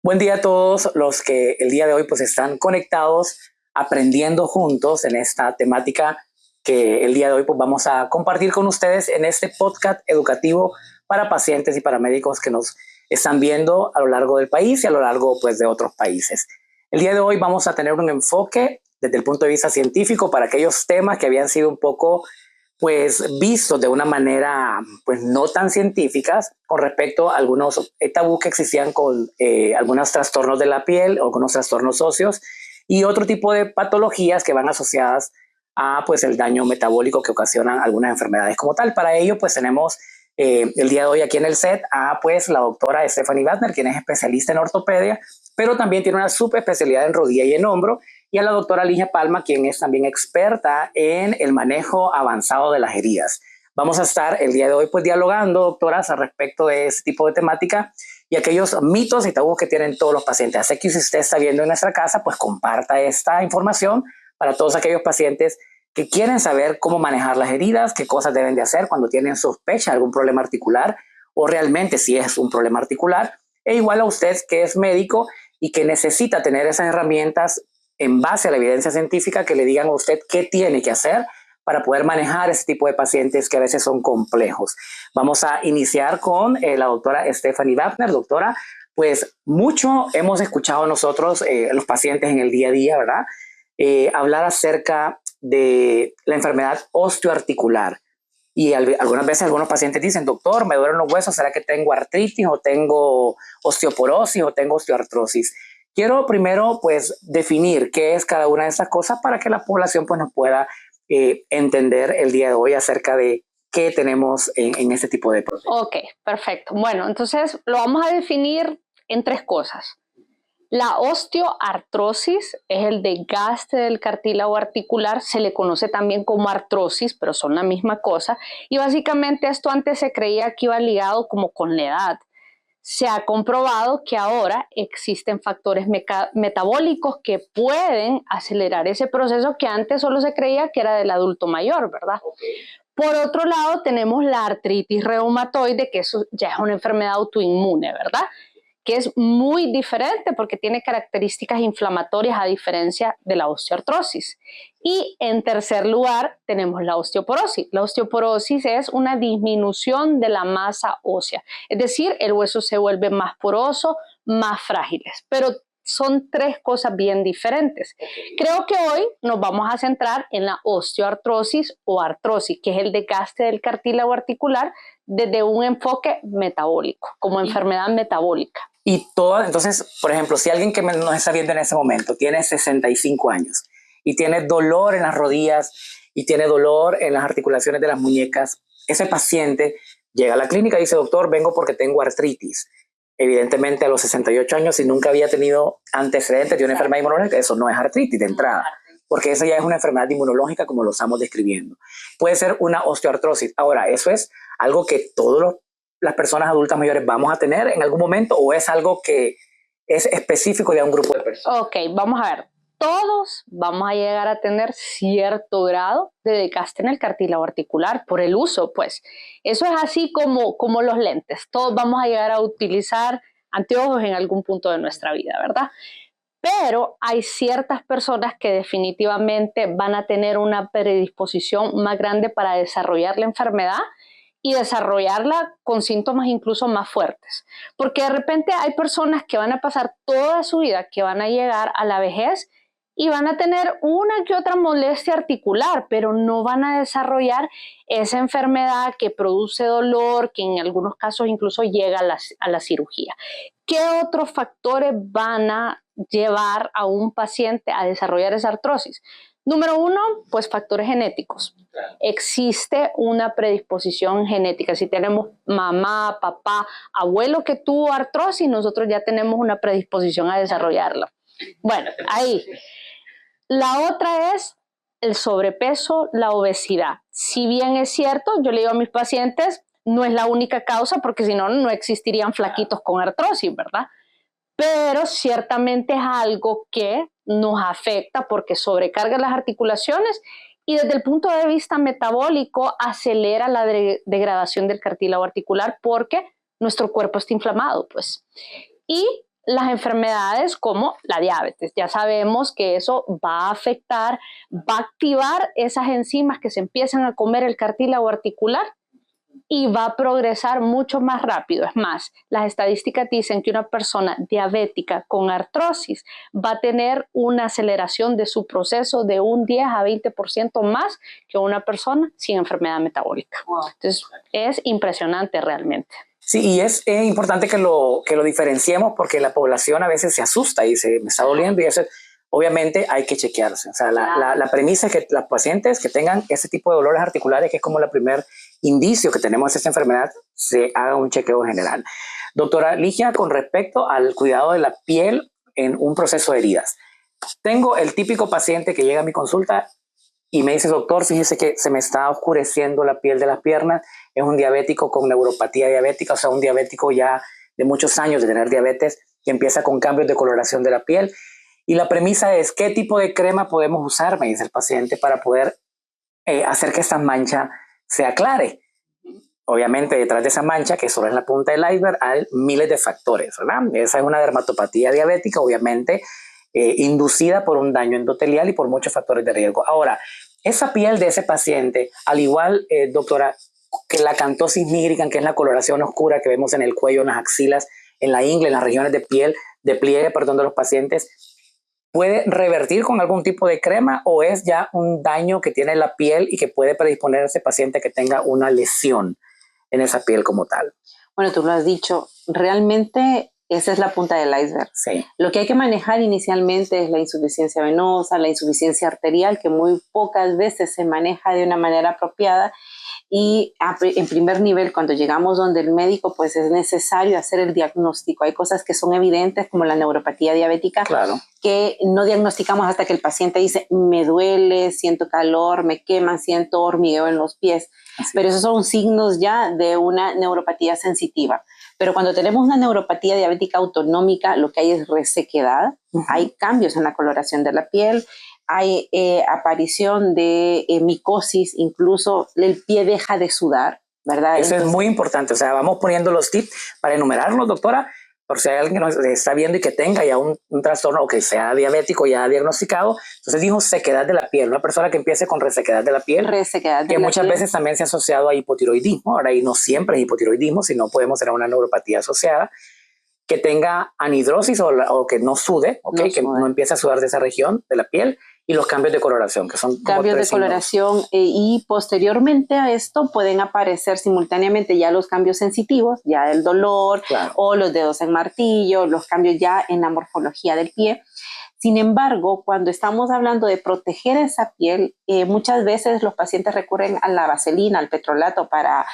Buen día a todos los que el día de hoy pues están conectados, aprendiendo juntos en esta temática que el día de hoy pues vamos a compartir con ustedes en este podcast educativo para pacientes y para médicos que nos están viendo a lo largo del país y a lo largo pues de otros países. El día de hoy vamos a tener un enfoque desde el punto de vista científico para aquellos temas que habían sido un poco pues vistos de una manera pues no tan científicas con respecto a algunos tabús que existían con algunos trastornos de la piel o algunos trastornos óseos y otro tipo de patologías que van asociadas a pues el daño metabólico que ocasionan algunas enfermedades como tal. Para ello pues tenemos el día de hoy aquí en el set a pues la doctora Stephanie Wagner, quien es especialista en ortopedia, pero también tiene una subespecialidad en rodilla y en hombro, y a la doctora Ligia Palma, quien es también experta en el manejo avanzado de las heridas. Vamos a estar el día de hoy pues dialogando, doctoras, al respecto de este tipo de temática y aquellos mitos y tabús que tienen todos los pacientes. Así que si usted está viendo en nuestra casa, pues comparta esta información para todos aquellos pacientes que quieren saber cómo manejar las heridas, qué cosas deben de hacer cuando tienen sospecha de algún problema articular o realmente si es un problema articular. E igual a usted que es médico y que necesita tener esas herramientas en base a la evidencia científica que le digan a usted qué tiene que hacer para poder manejar ese tipo de pacientes que a veces son complejos. Vamos a iniciar con la doctora Stephanie Wagner. Doctora, pues mucho hemos escuchado nosotros, los pacientes en el día a día, ¿verdad? Hablar acerca de la enfermedad osteoarticular. Y algunas veces algunos pacientes dicen, doctor, me duelen los huesos, ¿será que tengo artritis o tengo osteoporosis o tengo osteoartrosis? Quiero primero pues definir qué es cada una de estas cosas para que la población pues nos pueda entender el día de hoy acerca de qué tenemos en este tipo de procesos. Ok, perfecto. Bueno, entonces lo vamos a definir en tres cosas. La osteoartrosis es el desgaste del cartílago articular, se le conoce también como artrosis, pero son la misma cosa. Y básicamente esto antes se creía que iba ligado como con la edad. Se ha comprobado que ahora existen factores metabólicos que pueden acelerar ese proceso que antes solo se creía que era del adulto mayor, ¿verdad? Por otro lado, tenemos la artritis reumatoide, que eso ya es una enfermedad autoinmune, ¿verdad? Que es muy diferente porque tiene características inflamatorias a diferencia de la osteoartrosis. Y en tercer lugar tenemos la osteoporosis. La osteoporosis es una disminución de la masa ósea, es decir, el hueso se vuelve más poroso, más frágiles, pero son tres cosas bien diferentes. Creo que hoy nos vamos a centrar en la osteoartrosis o artrosis, que es el desgaste del cartílago articular desde un enfoque metabólico, como enfermedad metabólica. Y todo, entonces, por ejemplo, si alguien que nos está viendo en ese momento tiene 65 años y tiene dolor en las rodillas y tiene dolor en las articulaciones de las muñecas, ese paciente llega a la clínica y dice, doctor, vengo porque tengo artritis. Evidentemente a los 68 años, si nunca había tenido antecedentes de una enfermedad inmunológica, eso no es artritis de entrada, porque esa ya es una enfermedad inmunológica como lo estamos describiendo. Puede ser una osteoartrosis. Ahora, eso es algo que todos las personas adultas mayores vamos a tener en algún momento, o es algo que es específico de un grupo de personas. Ok, vamos a ver. Todos vamos a llegar a tener cierto grado de desgaste en el cartílago articular por el uso, pues. Eso es así como los lentes. Todos vamos a llegar a utilizar anteojos en algún punto de nuestra vida, ¿verdad? Pero hay ciertas personas que definitivamente van a tener una predisposición más grande para desarrollar la enfermedad y desarrollarla con síntomas incluso más fuertes. Porque de repente hay personas que van a pasar toda su vida, que van a llegar a la vejez y van a tener una que otra molestia articular, pero no van a desarrollar esa enfermedad que produce dolor, que en algunos casos incluso llega a la cirugía. ¿Qué otros factores van a llevar a un paciente a desarrollar esa artrosis? Número uno, pues factores genéticos. Existe una predisposición genética. Si tenemos mamá, papá, abuelo que tuvo artrosis, nosotros ya tenemos una predisposición a desarrollarla. Bueno, ahí. La otra es el sobrepeso, la obesidad. Si bien es cierto, yo le digo a mis pacientes, no es la única causa, porque si no, no existirían flaquitos con artrosis, ¿verdad? Pero ciertamente es algo que nos afecta porque sobrecarga las articulaciones y desde el punto de vista metabólico acelera la degradación del cartílago articular porque nuestro cuerpo está inflamado, pues. Y las enfermedades como la diabetes. Ya sabemos que eso va a afectar, va a activar esas enzimas que se empiezan a comer el cartílago articular y va a progresar mucho más rápido. Es más, las estadísticas dicen que una persona diabética con artrosis va a tener una aceleración de su proceso de un 10 a 20% más que una persona sin enfermedad metabólica. Wow. Entonces, es impresionante realmente. Sí, y es importante que lo diferenciemos porque la población a veces se asusta y dice, me está doliendo, y eso obviamente hay que chequearse. O sea, la premisa es que los pacientes que tengan ese tipo de dolores articulares, que es como el primer indicio que tenemos de esta enfermedad, se haga un chequeo general. Doctora Ligia, con respecto al cuidado de la piel en un proceso de heridas, tengo el típico paciente que llega a mi consulta y me dice, doctor, fíjese que se me está oscureciendo la piel de las piernas, es un diabético con neuropatía diabética, o sea, un diabético ya de muchos años de tener diabetes, que empieza con cambios de coloración de la piel. Y la premisa es, ¿qué tipo de crema podemos usar? Me dice el paciente, para poder hacer que esta mancha se aclare. Obviamente, detrás de esa mancha, que solo es la punta del iceberg, hay miles de factores, ¿verdad? Esa es una dermatopatía diabética, obviamente, inducida por un daño endotelial y por muchos factores de riesgo. Ahora, esa piel de ese paciente, al igual, doctora, que la acantosis nigricans, que es la coloración oscura que vemos en el cuello, en las axilas, en la ingle, en las regiones de piel, de pliegue, perdón, de los pacientes, ¿puede revertir con algún tipo de crema o es ya un daño que tiene la piel y que puede predisponer a ese paciente que tenga una lesión en esa piel como tal? Bueno, tú lo has dicho, realmente esa es la punta del iceberg. Sí. Lo que hay que manejar inicialmente es la insuficiencia venosa, la insuficiencia arterial, que muy pocas veces se maneja de una manera apropiada. Y en primer nivel, cuando llegamos donde el médico, pues es necesario hacer el diagnóstico. Hay cosas que son evidentes, como la neuropatía diabética, claro, que no diagnosticamos hasta que el paciente dice, me duele, siento calor, me queman, siento hormigueo en los pies. Pero esos son signos ya de una neuropatía sensitiva. Pero cuando tenemos una neuropatía diabética autonómica, lo que hay es resequedad, hay cambios en la coloración de la piel, hay aparición de micosis, incluso el pie deja de sudar, ¿verdad? Eso es muy importante, o sea, vamos poniendo los tips para enumerarlos, doctora, por si hay alguien que nos está viendo y que tenga ya un trastorno o que sea diabético ya diagnosticado. Entonces dijo sequedad de la piel, una persona que empiece con resequedad de la piel, que muchas veces también se ha asociado a hipotiroidismo, ahora y no siempre es hipotiroidismo, sino podemos tener una neuropatía asociada, que tenga anhidrosis o que no sude, ¿okay? Que no empiece a sudar de esa región de la piel, y los cambios de coloración, que son cambios de coloración, y posteriormente a esto pueden aparecer simultáneamente ya los cambios sensitivos, ya el dolor, claro, o los dedos en martillo, los cambios ya en la morfología del pie. Sin embargo, cuando estamos hablando de proteger esa piel, muchas veces los pacientes recurren a la vaselina, al petrolato, para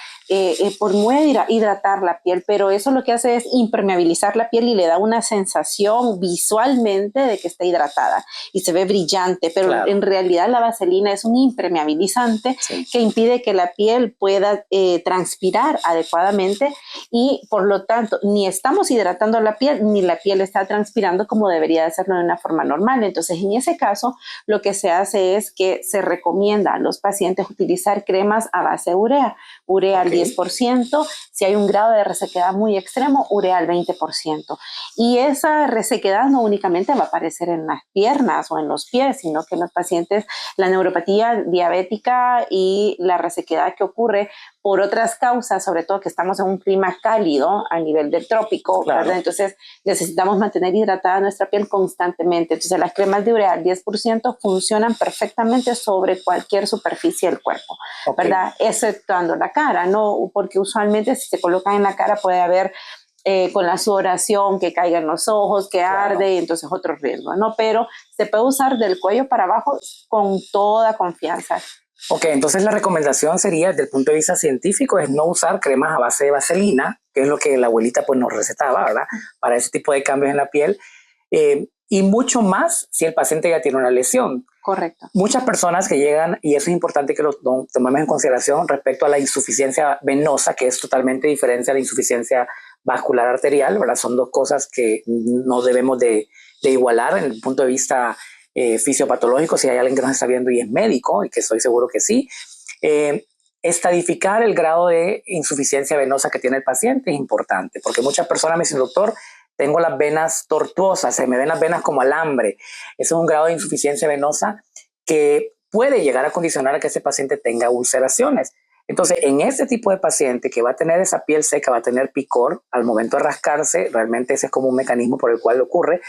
por muy hidratar la piel, pero eso lo que hace es impermeabilizar la piel y le da una sensación visualmente de que está hidratada y se ve brillante, pero claro, en realidad la vaselina es un impermeabilizante, sí, que impide que la piel pueda transpirar adecuadamente, y por lo tanto ni estamos hidratando la piel ni la piel está transpirando como debería de hacerlo de una forma normal. Entonces, en ese caso, lo que se hace es que se recomienda a los pacientes utilizar cremas a base de urea al 10%, si hay un grado de resequedad muy extremo, urea al 20%. Y esa resequedad no únicamente va a aparecer en las piernas o en los pies, sino que en los pacientes la neuropatía diabética y la resequedad que ocurre por otras causas, sobre todo que estamos en un clima cálido a nivel del trópico, claro, ¿verdad? Entonces necesitamos mantener hidratada nuestra piel constantemente. Entonces las cremas de urea al 10% funcionan perfectamente sobre cualquier superficie del cuerpo, ¿verdad? Exceptuando la cara, ¿no? Porque usualmente si se colocan en la cara puede haber con la sudoración que caiga en los ojos, que arde, claro, y entonces otro riesgo, ¿no? Pero se puede usar del cuello para abajo con toda confianza. Ok, entonces la recomendación sería, desde el punto de vista científico, es no usar cremas a base de vaselina, que es lo que la abuelita pues nos recetaba, ¿verdad? Para ese tipo de cambios en la piel, y mucho más si el paciente ya tiene una lesión. Correcto. Muchas personas que llegan, y eso es importante que lo tomemos en consideración respecto a la insuficiencia venosa, que es totalmente diferente a la insuficiencia vascular arterial, ¿verdad? Son dos cosas que no debemos de igualar en el punto de vista fisiopatológico. Si hay alguien que nos está viendo y es médico, y que estoy seguro que sí, estadificar el grado de insuficiencia venosa que tiene el paciente es importante, porque muchas personas me dicen, doctor, tengo las venas tortuosas, se me ven las venas como alambre. Eso es un grado de insuficiencia venosa que puede llegar a condicionar a que ese paciente tenga ulceraciones. Entonces, en este tipo de paciente que va a tener esa piel seca, va a tener picor al momento de rascarse, realmente ese es como un mecanismo por el cual ocurre,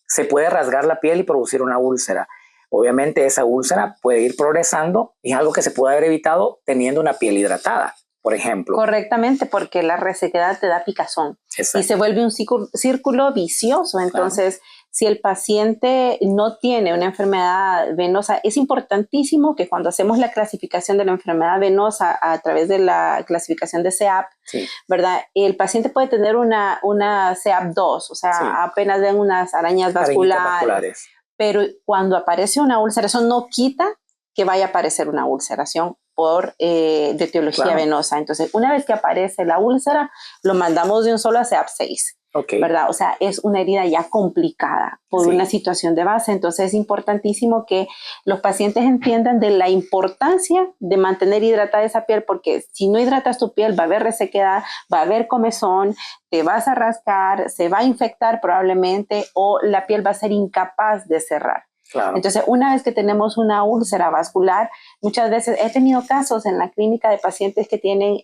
se puede rasgar la piel y producir una úlcera. Obviamente esa úlcera puede ir progresando y es algo que se puede haber evitado teniendo una piel hidratada, por ejemplo. Correctamente, porque la resequedad te da picazón. Exacto. Y se vuelve un círculo vicioso. Entonces, claro, si el paciente no tiene una enfermedad venosa, es importantísimo que cuando hacemos la clasificación de la enfermedad venosa a través de la clasificación de CEAP, sí, ¿verdad? El paciente puede tener una CEAP 2, o sea, sí, apenas ven unas arañas vasculares. Pero cuando aparece una úlcera, eso no quita que vaya a aparecer una ulceración por de etiología, claro, venosa. Entonces, una vez que aparece la úlcera, lo mandamos de un solo a CEAP 6. Okay. ¿Verdad? O sea, es una herida ya complicada por, sí, una situación de base. Entonces, es importantísimo que los pacientes entiendan de la importancia de mantener hidratada esa piel, porque si no hidratas tu piel, va a haber resequedad, va a haber comezón, te vas a rascar, se va a infectar probablemente o la piel va a ser incapaz de cerrar. Claro. Entonces, una vez que tenemos una úlcera vascular, muchas veces he tenido casos en la clínica de pacientes que tienen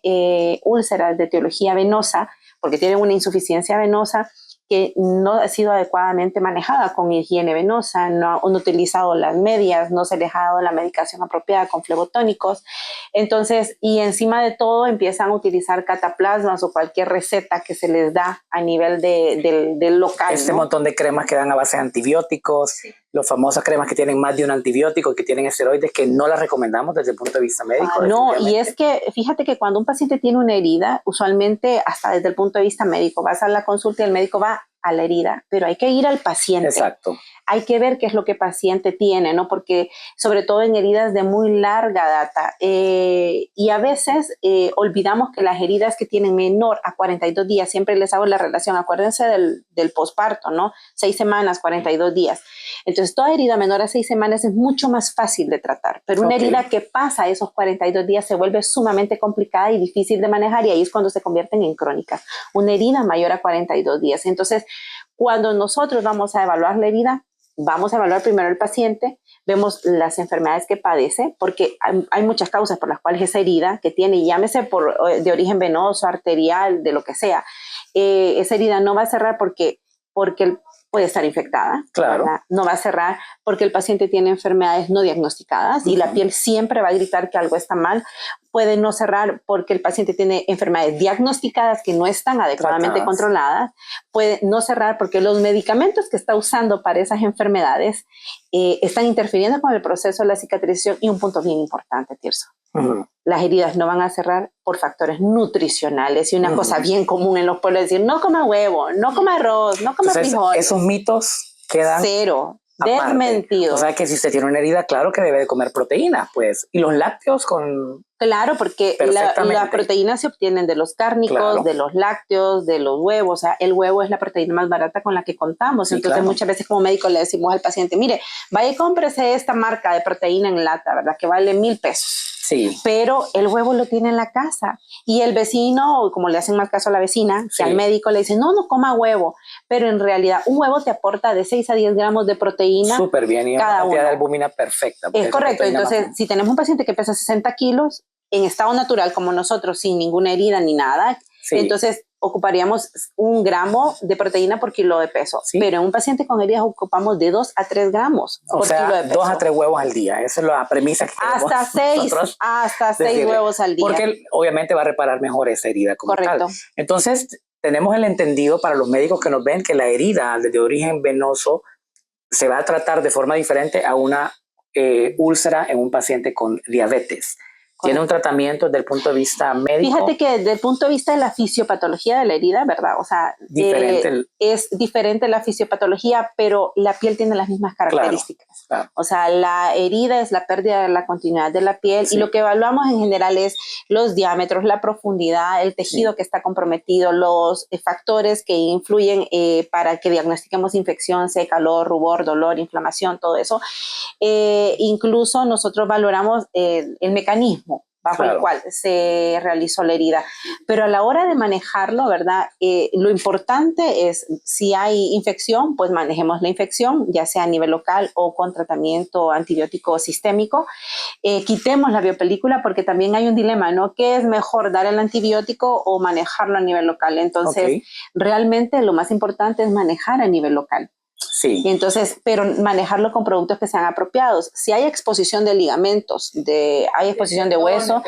úlceras de etiología venosa, porque tienen una insuficiencia venosa que no ha sido adecuadamente manejada con higiene venosa, no han utilizado las medias, no se les ha dado la medicación apropiada con flebotónicos. Entonces, y encima de todo empiezan a utilizar cataplasmas o cualquier receta que se les da a nivel del local. Este, ¿no?, montón de cremas que dan a base de antibióticos, sí, las famosas cremas que tienen más de un antibiótico, que tienen esteroides, que no las recomendamos desde el punto de vista médico. No, y es que fíjate que cuando un paciente tiene una herida, usualmente hasta desde el punto de vista médico, vas a la consulta y el médico va a la herida, pero hay que ir al paciente. Exacto. Hay que ver qué es lo que el paciente tiene, ¿no? Porque sobre todo en heridas de muy larga data y a veces olvidamos que las heridas que tienen menor a 42 días, siempre les hago la relación, acuérdense del posparto, ¿no? 6 semanas, 42 días. Entonces, toda herida menor a 6 semanas es mucho más fácil de tratar, pero una herida que pasa esos 42 días se vuelve sumamente complicada y difícil de manejar y ahí es cuando se convierten en crónicas. Una herida mayor a 42 días. Entonces, cuando nosotros vamos a evaluar la herida, vamos a evaluar primero al paciente, vemos las enfermedades que padece, porque hay muchas causas por las cuales esa herida que tiene, llámese de origen venoso, arterial, de lo que sea, esa herida no va a cerrar porque puede estar infectada, claro, ¿verdad? No va a cerrar porque el paciente tiene enfermedades no diagnosticadas y la piel siempre va a gritar que algo está mal. Puede no cerrar porque el paciente tiene enfermedades diagnosticadas que no están adecuadamente controladas. Puede no cerrar porque los medicamentos que está usando para esas enfermedades están interfiriendo con el proceso de la cicatrización. Y un punto bien importante, Tirso. Las heridas no van a cerrar por factores nutricionales y una cosa bien común en los pueblos es decir, no coma huevo, no coma arroz, no coma frijol. Esos mitos quedan cero, desmentidos. O sea que si usted tiene una herida, claro que debe de comer proteína, pues. Y los lácteos con... Claro, porque las proteínas se obtienen de los cárnicos, claro, de los lácteos, de los huevos. O sea, el huevo es la proteína más barata con la que contamos. Sí, entonces, claro, muchas veces como médicos le decimos al paciente, mire, vaya y cómprese esta marca de proteína en lata, ¿verdad? Que vale 1,000 pesos. Sí. Pero el huevo lo tiene en la casa y el vecino, como le hacen más caso a la vecina, sí, que al médico le dice, no coma huevo, pero en realidad un huevo te aporta de 6 a 10 gramos de proteína. Súper bien, y una cantidad de albúmina perfecta. Es correcto, entonces si tenemos un paciente que pesa 60 kilos en estado natural como nosotros, sin ninguna herida ni nada, sí, entonces ocuparíamos 1 gramo de proteína por kilo de peso, sí, pero en un paciente con heridas ocupamos de 2 a 3 gramos por kilo de peso. 2 a 3 huevos al día, esa es la premisa que hasta 6 huevos al día. Porque obviamente va a reparar mejor esa herida como correcto, tal. Entonces, tenemos el entendido para los médicos que nos ven que la herida de origen venoso se va a tratar de forma diferente a una úlcera en un paciente con diabetes. ¿Tiene un tratamiento desde el punto de vista médico? Fíjate que desde el punto de vista de la fisiopatología de la herida, ¿verdad? O sea, es diferente la fisiopatología, pero la piel tiene las mismas características. Claro, claro. O sea, la herida es la pérdida de la continuidad de la piel, sí, y lo que evaluamos en general es los diámetros, la profundidad, el tejido, sí, que está comprometido, los factores que influyen para que diagnostiquemos infección, calor, rubor, dolor, inflamación, todo eso. Incluso nosotros valoramos el mecanismo, bajo el cual se realizó la herida. Pero a la hora de manejarlo, ¿verdad? Lo importante es, si hay infección, pues manejemos la infección, ya sea a nivel local o con tratamiento antibiótico sistémico. Quitemos la biopelícula porque también hay un dilema, ¿no? ¿Qué es mejor, dar el antibiótico o manejarlo a nivel local? Entonces, realmente lo más importante es manejar a nivel local. Sí. Y entonces, pero manejarlo con productos que sean apropiados. Si hay exposición de ligamentos, hay exposición de hueso,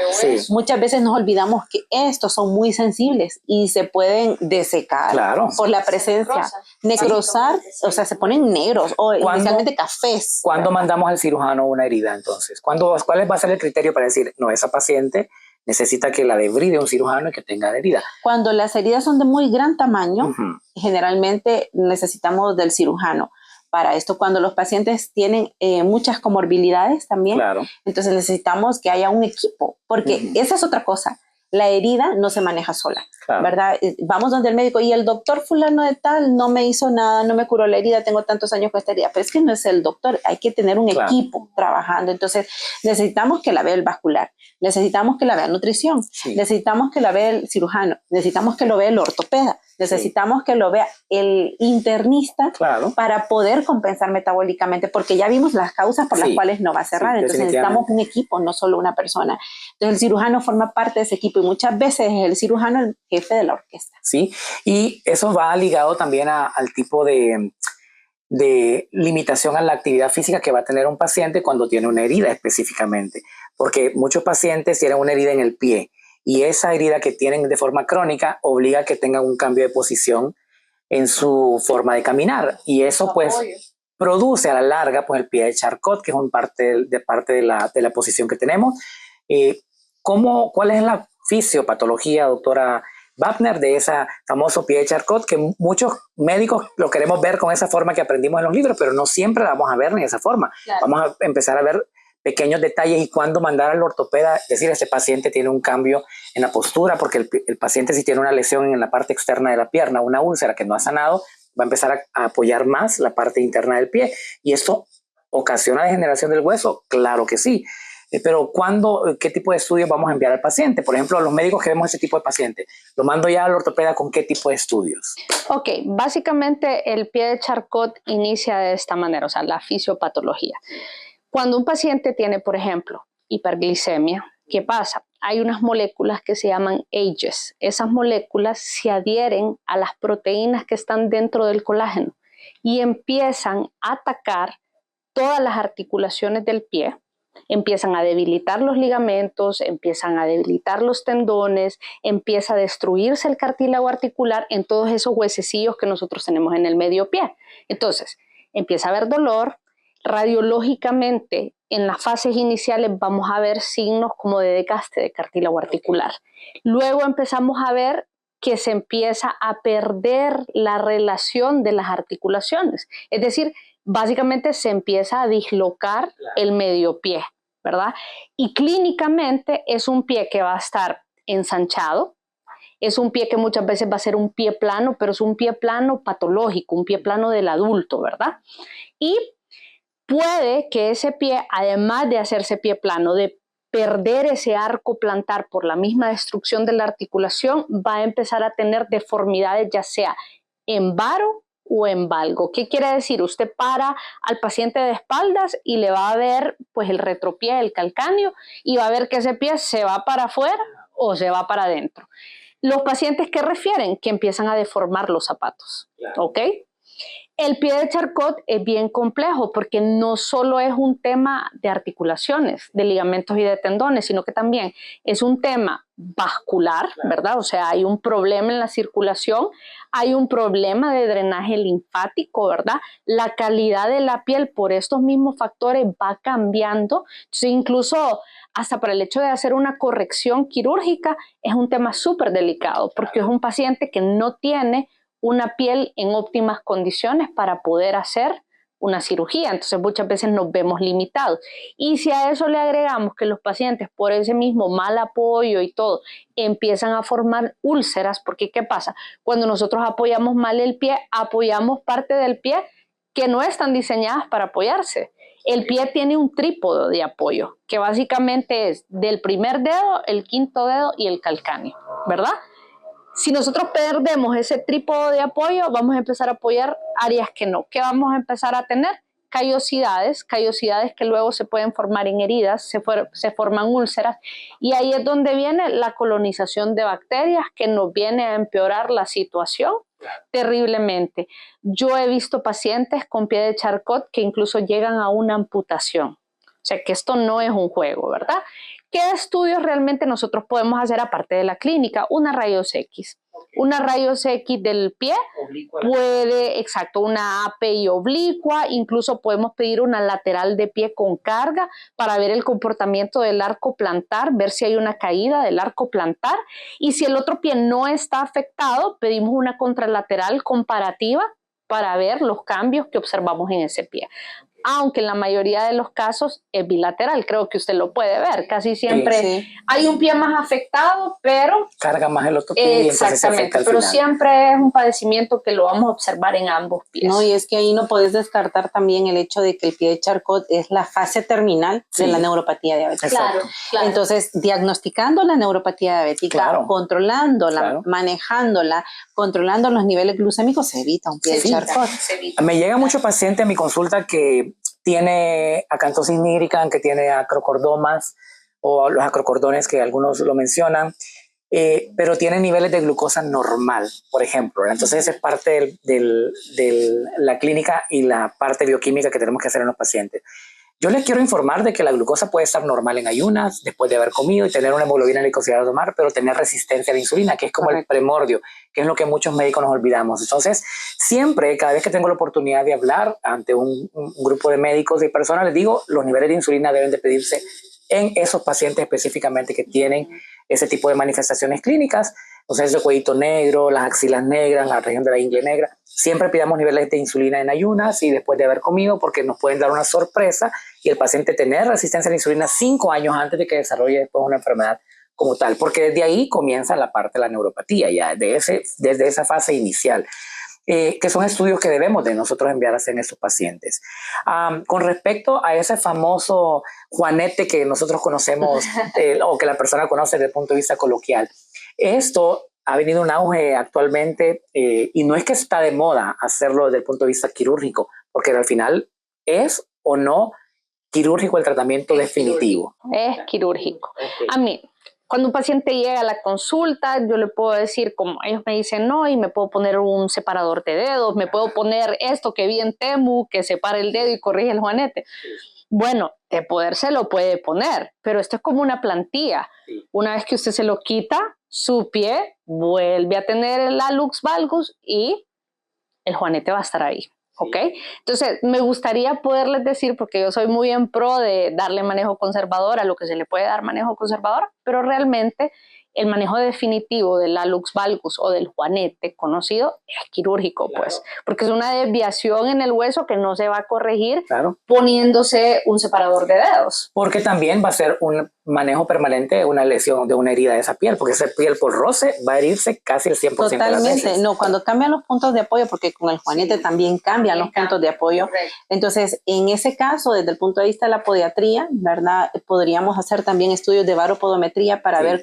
muchas veces nos olvidamos que estos son muy sensibles y se pueden desecar por la presencia, necrosar, o sea, se ponen negros o inicialmente cafés. ¿Cuándo mandamos al cirujano una herida entonces? ¿Cuál va a ser el criterio para decir, no, esa paciente necesita que la debride un cirujano y que tenga herida? Cuando las heridas son de muy gran tamaño, generalmente necesitamos del cirujano. Para esto, cuando los pacientes tienen muchas comorbilidades también, entonces necesitamos que haya un equipo, porque esa es otra cosa. La herida no se maneja sola, ¿verdad? Vamos donde el médico y el doctor fulano de tal no me hizo nada, no me curó la herida, tengo tantos años con esta herida, pero es que no es el doctor, hay que tener un equipo trabajando. Entonces necesitamos que la vea el vascular, necesitamos que la vea nutrición, necesitamos que la vea el cirujano, necesitamos que lo vea el ortopeda, necesitamos que lo vea el internista para poder compensar metabólicamente, porque ya vimos las causas por las cuales no va a cerrar. Entonces necesitamos un equipo, no solo una persona. Entonces el cirujano forma parte de ese equipo y muchas veces es el cirujano el jefe de la orquesta. Sí, y eso va ligado también al tipo de limitación a la actividad física que va a tener un paciente cuando tiene una herida específicamente, porque muchos pacientes tienen una herida en el pie y esa herida que tienen de forma crónica obliga a que tengan un cambio de posición en su forma de caminar y eso pues produce a la larga pues el pie de Charcot, que es parte de la posición que tenemos. ¿Cuál es la fisiopatología, doctora Wapner, de ese famoso pie de Charcot, que muchos médicos lo queremos ver con esa forma que aprendimos en los libros, pero no siempre la vamos a ver en esa forma? Vamos a empezar a ver pequeños detalles y cuándo mandar al ortopeda, decir, este paciente tiene un cambio en la postura, porque el paciente, si tiene una lesión en la parte externa de la pierna, una úlcera que no ha sanado, va a empezar a apoyar más la parte interna del pie y esto ocasiona degeneración del hueso. Claro que sí. Pero ¿qué tipo de estudios vamos a enviar al paciente? Por ejemplo, los médicos que vemos ese tipo de paciente, ¿lo mando ya al ortopeda con qué tipo de estudios? Ok, básicamente el pie de Charcot inicia de esta manera, o sea, la fisiopatología. Cuando un paciente tiene, por ejemplo, hiperglicemia, ¿qué pasa? Hay unas moléculas que se llaman AGEs. Esas moléculas se adhieren a las proteínas que están dentro del colágeno y empiezan a atacar todas las articulaciones del pie. Empiezan a debilitar los ligamentos, empiezan a debilitar los tendones, empieza a destruirse el cartílago articular en todos esos huesecillos que nosotros tenemos en el medio pie. Entonces, empieza a haber dolor. Radiológicamente, en las fases iniciales vamos a ver signos como de desgaste de cartílago articular. Luego empezamos a ver que se empieza a perder la relación de las articulaciones. Es decir, básicamente se empieza a dislocar el medio pie, ¿verdad? Y clínicamente es un pie que va a estar ensanchado, es un pie que muchas veces va a ser un pie plano, pero es un pie plano patológico, un pie plano del adulto, ¿verdad? Y puede que ese pie, además de hacerse pie plano, de perder ese arco plantar por la misma destrucción de la articulación, va a empezar a tener deformidades, ya sea en varo o en valgo. ¿Qué quiere decir? Usted para al paciente de espaldas y le va a ver pues el retropié, el calcáneo, y va a ver que ese pie se va para afuera o se va para adentro. Los pacientes que refieren que empiezan a deformar los zapatos, ¿ok? El pie de Charcot es bien complejo porque no solo es un tema de articulaciones, de ligamentos y de tendones, sino que también es un tema vascular, ¿verdad? O sea, hay un problema en la circulación, hay un problema de drenaje linfático, ¿verdad? La calidad de la piel por estos mismos factores va cambiando. Entonces, incluso hasta para el hecho de hacer una corrección quirúrgica es un tema súper delicado porque es un paciente que no tiene una piel en óptimas condiciones para poder hacer una cirugía. Entonces muchas veces nos vemos limitados. Y si a eso le agregamos que los pacientes por ese mismo mal apoyo y todo empiezan a formar úlceras, porque ¿qué pasa? Cuando nosotros apoyamos mal el pie, apoyamos parte del pie que no están diseñadas para apoyarse. El pie tiene un trípode de apoyo, que básicamente es del primer dedo, el quinto dedo y el calcáneo, ¿verdad? Si nosotros perdemos ese trípode de apoyo, vamos a empezar a apoyar áreas que no. ¿Qué vamos a empezar a tener? Callosidades que luego se pueden formar en heridas, se forman úlceras, y ahí es donde viene la colonización de bacterias, que nos viene a empeorar la situación terriblemente. Yo he visto pacientes con pie de Charcot que incluso llegan a una amputación. O sea que esto no es un juego, ¿verdad? ¿Qué estudios realmente nosotros podemos hacer aparte de la clínica? Una rayos X. Una rayos X del pie una API oblicua, incluso podemos pedir una lateral de pie con carga para ver el comportamiento del arco plantar, ver si hay una caída del arco plantar, y si el otro pie no está afectado, pedimos una contralateral comparativa para ver los cambios que observamos en ese pie. Aunque en la mayoría de los casos es bilateral, creo que usted lo puede ver, casi siempre hay un pie más afectado, pero carga más el otro pie. Exactamente, pero siempre es un padecimiento que lo vamos a observar en ambos pies. No, y es que ahí no podés descartar también el hecho de que el pie de Charcot es la fase terminal de la neuropatía diabética. Claro. Entonces, diagnosticando la neuropatía diabética, controlándola, manejándola, controlando los niveles glucémicos, se evita un pie de Charcot. Me llega mucho paciente a mi consulta que tiene acantosis nigricans, que tiene acrocordomas o los acrocordones, que algunos lo mencionan, pero tiene niveles de glucosa normal, por ejemplo. Entonces esa es parte de la clínica y la parte bioquímica que tenemos que hacer en los pacientes. Yo les quiero informar de que la glucosa puede estar normal en ayunas, después de haber comido, y tener una hemoglobina glicosilada normal, pero tener resistencia a la insulina, que es como el primordio, que es lo que muchos médicos nos olvidamos. Entonces, siempre, cada vez que tengo la oportunidad de hablar ante un grupo de médicos y personas, les digo, los niveles de insulina deben de pedirse en esos pacientes específicamente que tienen ese tipo de manifestaciones clínicas. Entonces, el cuellito negro, las axilas negras, la región de la ingle negra. Siempre pidamos niveles de insulina en ayunas y después de haber comido, porque nos pueden dar una sorpresa y el paciente tener resistencia a la insulina 5 años antes de que desarrolle después una enfermedad como tal, porque desde ahí comienza la parte de la neuropatía, ya desde esa fase inicial. Que son estudios que debemos de nosotros enviar a hacer en estos pacientes. Con respecto a ese famoso juanete que nosotros conocemos o que la persona conoce desde el punto de vista coloquial, esto ha venido un auge actualmente y no es que está de moda hacerlo desde el punto de vista quirúrgico, porque al final es o no quirúrgico el tratamiento definitivo. Es quirúrgico. A mí, cuando un paciente llega a la consulta, yo le puedo decir, como ellos me dicen, no, y me puedo poner un separador de dedos, me puedo poner esto que vi en Temu, que separa el dedo y corrige el juanete. Bueno, de poder se lo puede poner, pero esto es como una plantilla. Una vez que usted se lo quita, su pie vuelve a tener el hallux valgus y el juanete va a estar ahí. ¿Ok? Entonces, me gustaría poderles decir, porque yo soy muy en pro de darle manejo conservador a lo que se le puede dar manejo conservador, pero realmente el manejo definitivo del hallux valgus o del juanete conocido es quirúrgico, claro, pues, porque es una desviación en el hueso que no se va a corregir poniéndose un separador de dedos. Porque también va a ser un manejo permanente de una lesión, de una herida de esa piel, porque esa piel por roce va a herirse casi el 100% de las veces. No, cuando cambian los puntos de apoyo, porque con el juanete también cambian los puntos de apoyo. Correcto. Entonces, en ese caso, desde el punto de vista de la podiatría, ¿verdad? Podríamos hacer también estudios de baropodometría para ver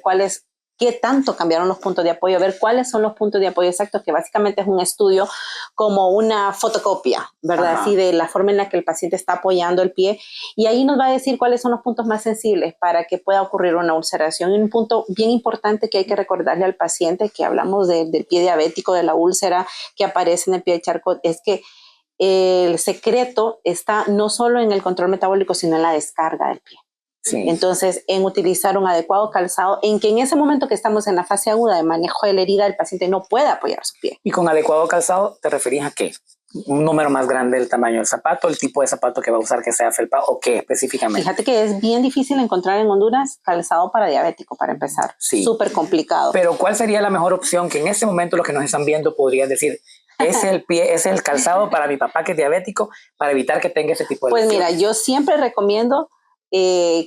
qué tanto cambiaron los puntos de apoyo, ver cuáles son los puntos de apoyo exactos, que básicamente es un estudio como una fotocopia, ¿verdad? Así de la forma en la que el paciente está apoyando el pie, y ahí nos va a decir cuáles son los puntos más sensibles para que pueda ocurrir una ulceración. Y un punto bien importante que hay que recordarle al paciente, que hablamos del pie diabético, de la úlcera que aparece en el pie de Charcot, es que el secreto está no solo en el control metabólico, sino en la descarga del pie. Sí. Entonces, en utilizar un adecuado calzado, en que en ese momento que estamos en la fase aguda de manejo de la herida, el paciente no puede apoyar su pie. ¿Y con adecuado calzado te referís a qué? ¿Un número más grande del tamaño del zapato, el tipo de zapato que va a usar, que sea felpa, o qué específicamente? Fíjate que es bien difícil encontrar en Honduras calzado para diabético, para empezar. Sí. Súper complicado. Pero ¿cuál sería la mejor opción que en este momento los que nos están viendo podrían decir? Es el pie, es el calzado para mi papá que es diabético, para evitar que tenga ese tipo de lesiones? Pues mira, yo siempre recomiendo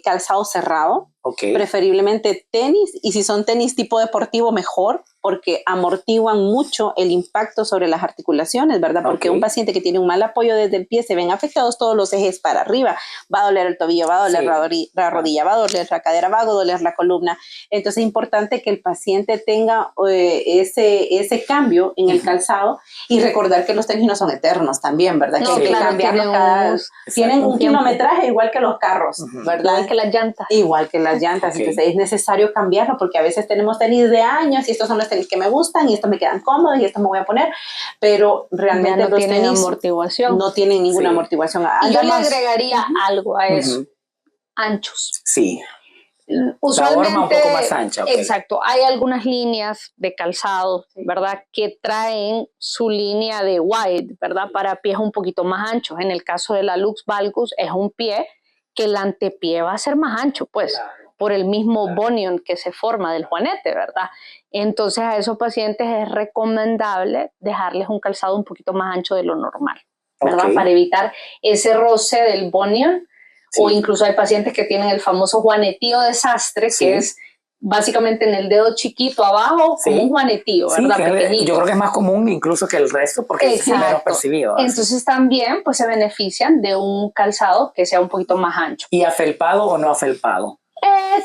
calzado cerrado, preferiblemente tenis, y si son tenis tipo deportivo, mejor, porque amortiguan mucho el impacto sobre las articulaciones, ¿verdad? Porque un paciente que tiene un mal apoyo desde el pie, se ven afectados todos los ejes para arriba, va a doler el tobillo, va a doler la rodilla, va a doler la cadera, va a doler la columna. Entonces es importante que el paciente tenga ese cambio en el calzado, y recordar que los tenis no son eternos también, ¿verdad? No, que hay que cambiarlos tienen un kilometraje igual que los carros, ¿verdad? Igual que las llantas. Igual que las llantas, entonces es necesario cambiarlo, porque a veces tenemos tenis de años y estos son los tenis que me gustan y estos me quedan cómodos y estos me voy a poner, pero realmente ya no los tienen tenis amortiguación. no tienen ninguna amortiguación. Y yo le agregaría algo a eso, anchos. Sí. Usualmente, la horma un poco más ancha. Exacto, hay algunas líneas de calzado, ¿verdad?, que traen su línea de wide, ¿verdad?, para pies un poquito más anchos. En el caso de la Lux Valgus es un pie que el antepié va a ser más ancho, pues, por el mismo bunion que se forma del juanete, ¿verdad? Entonces a esos pacientes es recomendable dejarles un calzado un poquito más ancho de lo normal, ¿verdad?, para evitar ese roce del bunion. O incluso hay pacientes que tienen el famoso juanetío desastre, que es básicamente en el dedo chiquito abajo, como un juanetío, ¿verdad? Yo creo que es más común incluso que el resto, porque es menos percibido. Entonces también pues se benefician de un calzado que sea un poquito más ancho. ¿Y afelpado o no afelpado?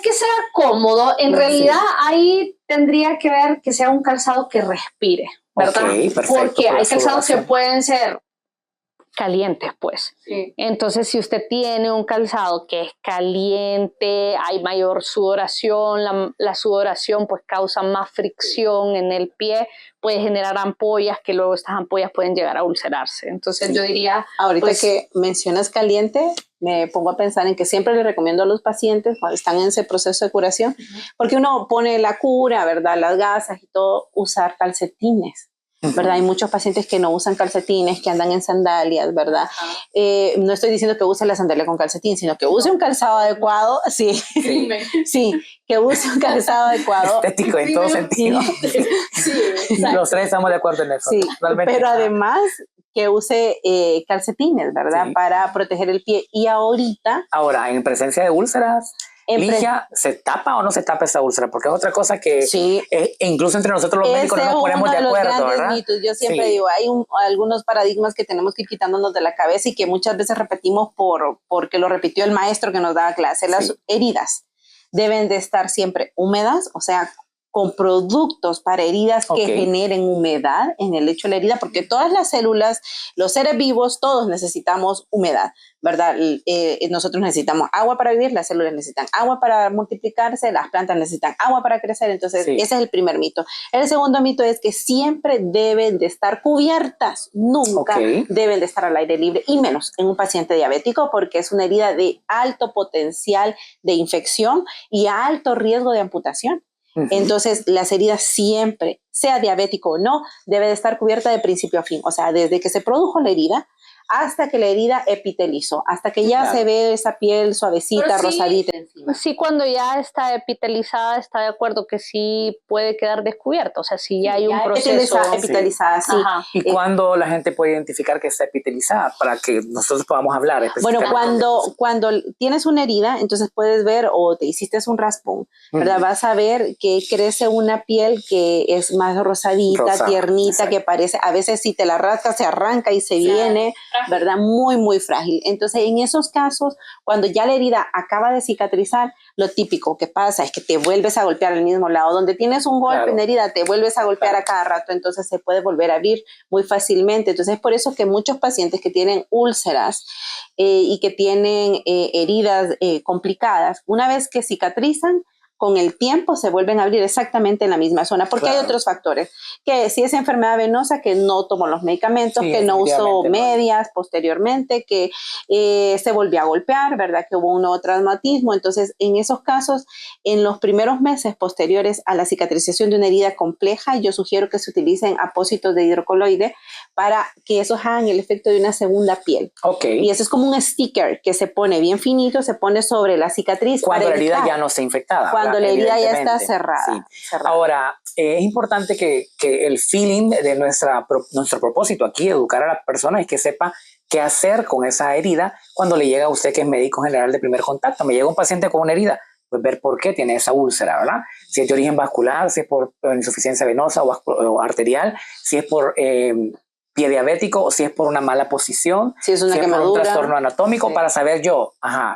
Que sea cómodo. En realidad ahí tendría que ver que sea un calzado que respire, ¿verdad? Porque hay calzados que pueden ser calientes, pues. Entonces, si usted tiene un calzado que es caliente, hay mayor sudoración, la sudoración pues causa más fricción en el pie, puede generar ampollas, que luego estas ampollas pueden llegar a ulcerarse. Entonces yo diría... Ahorita que mencionas caliente, me pongo a pensar en que siempre le recomiendo a los pacientes cuando están en ese proceso de curación, porque uno pone la cura, ¿verdad?, las gasas y todo, usar calcetines. ¿Verdad? Hay muchos pacientes que no usan calcetines, que andan en sandalias, ¿verdad? No estoy diciendo que use la sandalia con calcetín, sino que use un calzado adecuado, sí, que use un calzado adecuado. Estético en todo sentido. Los tres estamos de acuerdo en eso. Sí, pero además que use calcetines, ¿verdad? Para proteger el pie. Y ahorita... Ahora, en presencia de úlceras... Ligia, ¿se tapa o no se tapa esa úlcera? Porque es otra cosa que incluso entre nosotros los médicos no nos ponemos de acuerdo, ¿verdad? Mitos. Yo siempre digo, hay algunos paradigmas que tenemos que ir quitándonos de la cabeza y que muchas veces repetimos porque lo repitió el maestro que nos daba clase. Las heridas deben de estar siempre húmedas, o sea, con productos para heridas que generen humedad en el lecho de la herida, porque todas las células, los seres vivos, todos necesitamos humedad, ¿verdad? Nosotros necesitamos agua para vivir, las células necesitan agua para multiplicarse, las plantas necesitan agua para crecer, entonces ese es el primer mito. El segundo mito es que siempre deben de estar cubiertas, nunca deben de estar al aire libre, y menos en un paciente diabético, porque es una herida de alto potencial de infección y alto riesgo de amputación. Entonces, las heridas siempre, sea diabético o no, debe de estar cubierta de principio a fin. O sea, desde que se produjo la herida hasta que la herida epitelizó, hasta que ya se ve esa piel suavecita, rosadita encima. Sí, cuando ya está epitelizada, está de acuerdo que sí puede quedar descubierta. O sea, si ya hay un proceso. Epitelizada, sí. ¿Y cuándo la gente puede identificar que está epitelizada para que nosotros podamos hablar? Bueno, cuando tienes una herida, entonces puedes ver, o te hiciste un raspón, ¿verdad? Vas a ver que crece una piel que es más rosadita, tiernita, que parece, a veces si te la rascas se arranca y se viene, ¿verdad? Muy, muy frágil. Entonces, en esos casos, cuando ya la herida acaba de cicatrizar, lo típico que pasa es que te vuelves a golpear al mismo lado. Donde tienes un golpe en herida, te vuelves a golpear a cada rato, entonces se puede volver a abrir muy fácilmente. Entonces, es por eso que muchos pacientes que tienen úlceras y que tienen heridas complicadas, una vez que cicatrizan, con el tiempo se vuelven a abrir exactamente en la misma zona, porque hay otros factores, que si es enfermedad venosa, que no tomo los medicamentos, que no uso medias posteriormente, que se volvió a golpear, ¿verdad? Que hubo un nuevo traumatismo. Entonces, en esos casos, en los primeros meses posteriores a la cicatrización de una herida compleja, yo sugiero que se utilicen apósitos de hidrocoloide para que esos hagan el efecto de una segunda piel. Y eso es como un sticker que se pone bien finito, se pone sobre la cicatriz. Cuando la herida ya no está infectada. Cuando la herida ya está cerrada. Ahora, es importante que el feeling de nuestro propósito aquí, educar a la persona, es que sepa qué hacer con esa herida cuando le llega a usted, que es médico general de primer contacto. Me llega un paciente con una herida, pues ver por qué tiene esa úlcera, ¿verdad? Si es de origen vascular, si es por insuficiencia venosa o arterial, si es por pie diabético o si es por una mala posición, si es una quemadura, por un trastorno anatómico, sí, para saber yo,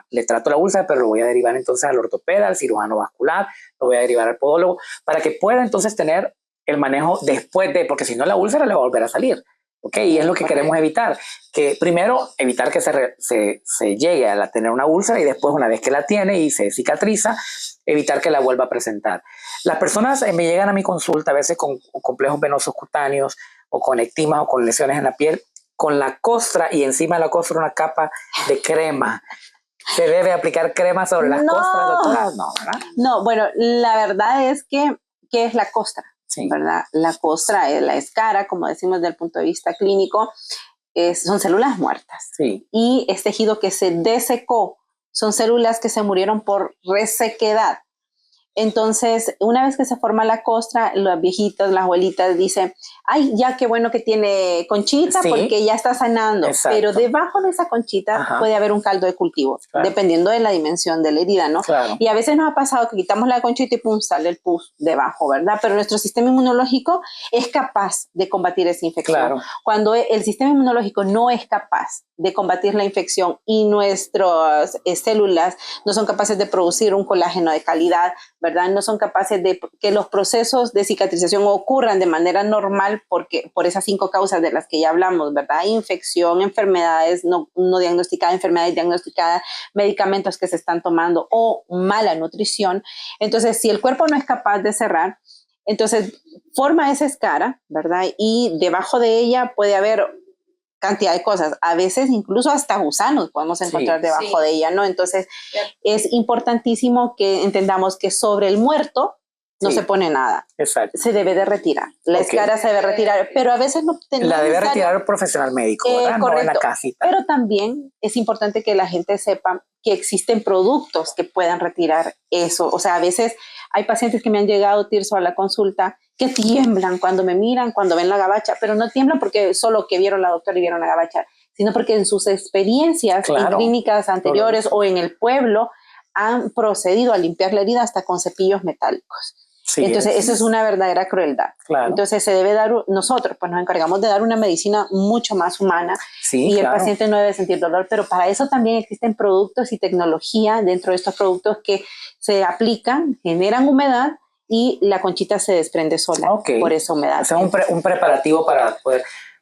le trato la úlcera, pero lo voy a derivar entonces al ortopeda, al cirujano vascular, lo voy a derivar al podólogo, para que pueda entonces tener el manejo después de, porque si no la úlcera le va a volver a salir. Okay, y es lo que queremos evitar, que primero evitar que se llegue a tener una úlcera y después una vez que la tiene y se cicatriza, evitar que la vuelva a presentar. Las personas me llegan a mi consulta a veces con complejos venosos cutáneos o con ectimas o con lesiones en la piel, con la costra y encima de la costra una capa de crema. ¿Se debe aplicar crema sobre las costras, doctora? No, ¿verdad? No, bueno, la verdad es que, ¿qué es la costra? Sí. ¿Verdad? La costra, la escara, como decimos desde el punto de vista clínico, son células muertas. Sí. Y es tejido que se desecó, son células que se murieron por resequedad. Entonces, una vez que se forma la costra, los viejitos, las abuelitas dicen, ay, ya qué bueno que tiene conchita, sí, porque ya está sanando. Exacto. Pero debajo de esa conchita puede haber un caldo de cultivo, claro, dependiendo de la dimensión de la herida, ¿no? Claro. Y a veces nos ha pasado que quitamos la conchita y pum, sale el pus debajo, ¿verdad? Pero nuestro sistema inmunológico es capaz de combatir esa infección. Claro. Cuando el sistema inmunológico no es capaz de combatir la infección y nuestras células no son capaces de producir un colágeno de calidad, ¿verdad? No son capaces de que los procesos de cicatrización ocurran de manera normal por esas 5 causas de las que ya hablamos, ¿verdad? Infección, enfermedades no diagnosticadas, enfermedades diagnosticadas, medicamentos que se están tomando o mala nutrición. Entonces, si el cuerpo no es capaz de cerrar, entonces forma esa escara, ¿verdad? Y debajo de ella puede haber cantidad de cosas, a veces incluso hasta gusanos podemos encontrar debajo de ella, ¿no? Entonces es importantísimo que entendamos que sobre el muerto no se pone nada. Exacto. Se debe de retirar. La escara se debe retirar, pero a veces no tenemos. La debe retirar el profesional médico, ¿verdad? Correcto. No en la casita. Pero también es importante que la gente sepa que existen productos que puedan retirar eso. O sea, a veces hay pacientes que me han llegado, Tirso, a la consulta que tiemblan cuando me miran, cuando ven la gabacha, pero no tiemblan porque solo que vieron la doctora y vieron la gabacha, sino porque en sus experiencias en clínicas anteriores o en el pueblo han procedido a limpiar la herida hasta con cepillos metálicos. Sí, entonces, eso es una verdadera crueldad. Claro. Entonces, se debe dar, nosotros pues nos encargamos de dar una medicina mucho más humana y el paciente no debe sentir dolor, pero para eso también existen productos y tecnología dentro de estos productos que se aplican, generan humedad y la conchita se desprende sola por esa humedad. O sea, un preparativo para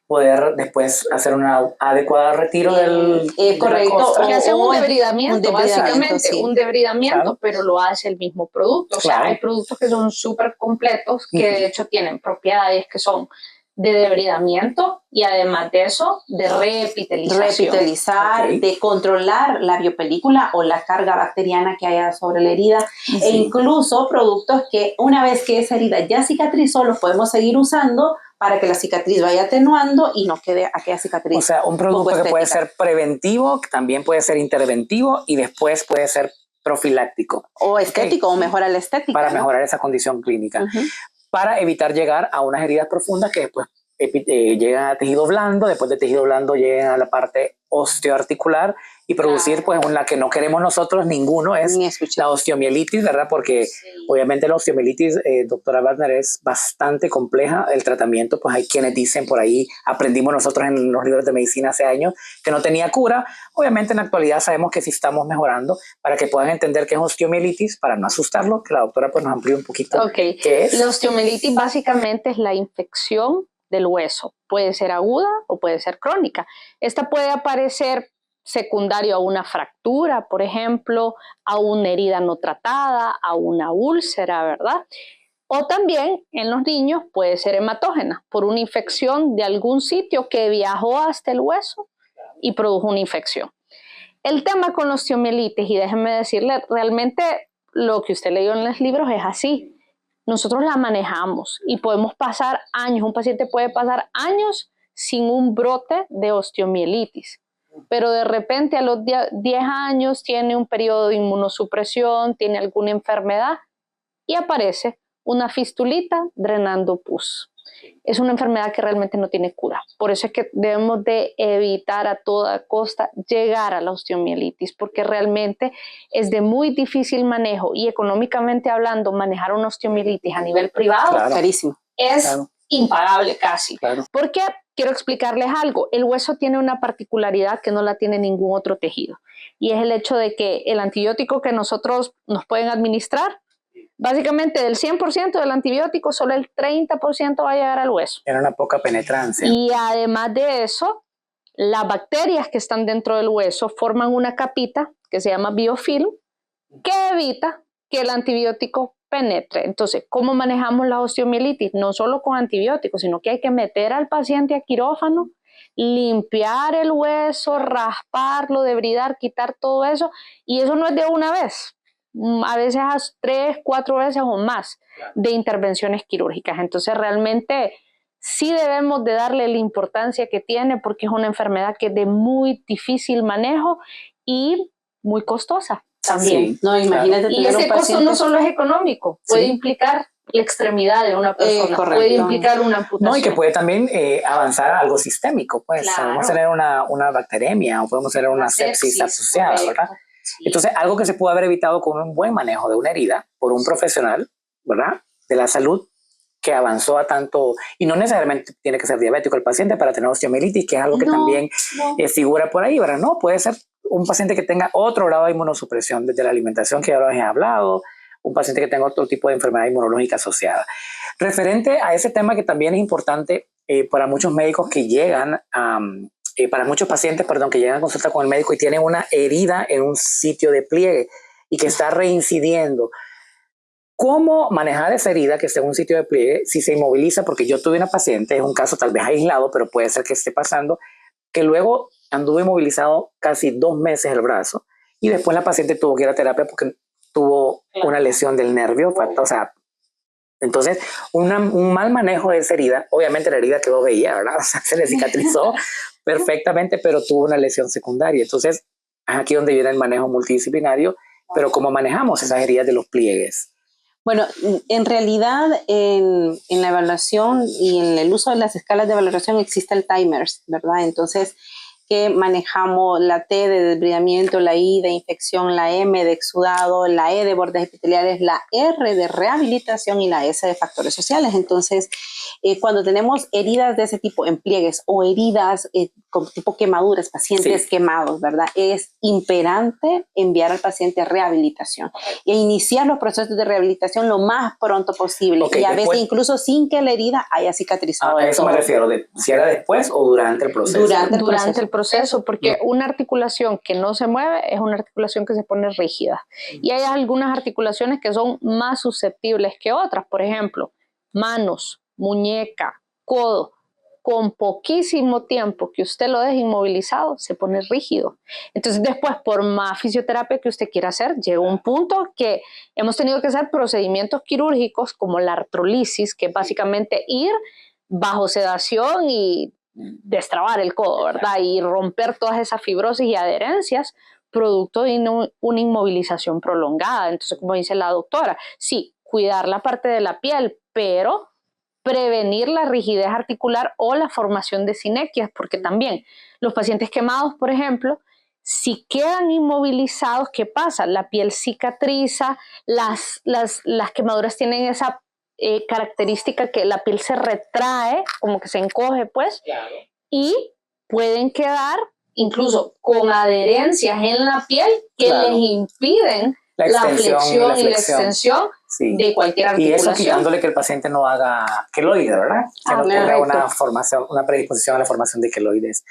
poder después hacer un adecuado retiro del correcto, que hace un debridamiento, básicamente, un debridamiento, pero lo hace el mismo producto. O sea, hay productos que son súper completos, que de hecho tienen propiedades que son de debridamiento y además de eso, de repitelizar, de controlar la biopelícula o la carga bacteriana que haya sobre la herida, e incluso productos que una vez que esa herida ya cicatrizó, los podemos seguir usando para que la cicatriz vaya atenuando y no quede aquella cicatriz. O sea, un producto que puede ser preventivo, también puede ser interventivo y después puede ser profiláctico. O estético, o mejora la estética. Para mejorar esa condición clínica. Para evitar llegar a unas heridas profundas que después llegan a tejido blando, después de tejido blando llegan a la parte osteoarticular y producir pues la que no queremos nosotros ninguno es la osteomielitis, ¿verdad? Porque obviamente la osteomielitis, doctora Wagner, es bastante compleja. El tratamiento, pues hay quienes dicen por ahí, aprendimos nosotros en los libros de medicina hace años, que no tenía cura. Obviamente en la actualidad sabemos que sí estamos mejorando para que puedan entender qué es osteomielitis, para no asustarlo, que la doctora pues nos amplíe un poquito qué es. La osteomielitis básicamente es la infección del hueso. Puede ser aguda o puede ser crónica. Esta puede aparecer secundario a una fractura, por ejemplo, a una herida no tratada, a una úlcera, ¿verdad? O también en los niños puede ser hematógena por una infección de algún sitio que viajó hasta el hueso y produjo una infección. El tema con la osteomielitis, y déjenme decirle, realmente lo que usted leyó en los libros es así. Nosotros la manejamos y podemos pasar años, un paciente puede pasar años sin un brote de osteomielitis, pero de repente a los 10 años tiene un periodo de inmunosupresión, tiene alguna enfermedad y aparece una fistulita drenando pus. es una enfermedad que realmente no tiene cura. Por eso es que debemos de evitar a toda costa llegar a la osteomielitis, porque realmente es de muy difícil manejo y económicamente hablando, manejar una osteomielitis a nivel privado carísimo. Es impagable casi. Claro. Porque quiero explicarles algo. El hueso tiene una particularidad que no la tiene ningún otro tejido. Y es el hecho de que el antibiótico que nosotros nos pueden administrar, básicamente del 100% del antibiótico, solo el 30% va a llegar al hueso. Era una poca penetrancia. Y además de eso, las bacterias que están dentro del hueso forman una capita que se llama biofilm, que evita que el antibiótico penetre. Entonces, ¿cómo manejamos la osteomielitis? No solo con antibióticos, sino que hay que meter al paciente a quirófano, limpiar el hueso, rasparlo, debridar, quitar todo eso, y eso no es de una vez. A veces 3, 4 veces o más de intervenciones quirúrgicas. Entonces, realmente sí debemos de darle la importancia que tiene, porque es una enfermedad que es de muy difícil manejo y muy costosa. También. Sí, no, imagínate y ese costo no solo es económico, puede implicar la extremidad de una persona, puede implicar una amputación. No, y que puede también avanzar a algo sistémico, pues podemos tener una bacteremia o podemos tener una sepsis asociada, ¿verdad? Sí. Entonces, algo que se puede haber evitado con un buen manejo de una herida por un profesional, ¿verdad?, de la salud, que avanzó a tanto, y no necesariamente tiene que ser diabético el paciente para tener osteomielitis, que es algo que también figura por ahí, ¿verdad? No, puede ser un paciente que tenga otro grado de inmunosupresión desde la alimentación, que ya lo he hablado, un paciente que tenga otro tipo de enfermedad inmunológica asociada. Referente a ese tema que también es importante para muchos médicos que llegan para muchos pacientes, que llegan a consulta con el médico y tienen una herida en un sitio de pliegue y que está reincidiendo. ¿Cómo manejar esa herida que esté en un sitio de pliegue si se inmoviliza? Porque yo tuve una paciente, es un caso tal vez aislado, pero puede ser que esté pasando, que luego anduvo inmovilizado casi 2 meses el brazo y después la paciente tuvo que ir a terapia porque tuvo una lesión del nervio. O sea, entonces un mal manejo de esa herida, obviamente la herida quedó bella, ¿verdad? O sea, se le cicatrizó perfectamente, pero tuvo una lesión secundaria. Entonces, es aquí donde viene el manejo multidisciplinario, pero ¿cómo manejamos esas heridas de los pliegues? Bueno, en realidad en la evaluación y en el uso de las escalas de valoración existe el timers, ¿verdad? Entonces, que manejamos la T de desbridamiento, la I de infección, la M de exudado, la E de bordes epiteliales, la R de rehabilitación y la S de factores sociales. Entonces, cuando tenemos heridas de ese tipo en pliegues o heridas con tipo quemaduras, pacientes quemados, ¿verdad? Es imperante enviar al paciente a rehabilitación e iniciar los procesos de rehabilitación lo más pronto posible y a veces incluso sin que la herida haya cicatrizado. A eso me refiero, si era después o durante el proceso. Durante el proceso, porque una articulación que no se mueve es una articulación que se pone rígida. Y hay algunas articulaciones que son más susceptibles que otras. Por ejemplo, manos, muñeca, codo. Con poquísimo tiempo que usted lo deje inmovilizado, se pone rígido. Entonces después, por más fisioterapia que usted quiera hacer, llega un punto que hemos tenido que hacer procedimientos quirúrgicos como la artrolisis, que es básicamente ir bajo sedación y destrabar el codo, ¿verdad? Y romper todas esas fibrosis y adherencias producto de una inmovilización prolongada. Entonces, como dice la doctora, sí, cuidar la parte de la piel, pero prevenir la rigidez articular o la formación de sinequias, porque también los pacientes quemados, por ejemplo, si quedan inmovilizados, ¿qué pasa? La piel cicatriza, las quemaduras tienen esa característica que la piel se retrae, como que se encoge, pues, y pueden quedar incluso con adherencias en la piel que les impiden la flexión y la extensión de cualquier articulación. Y eso quitándole que el paciente no haga queloides, ¿verdad? Que no tenga una predisposición a la formación de queloides.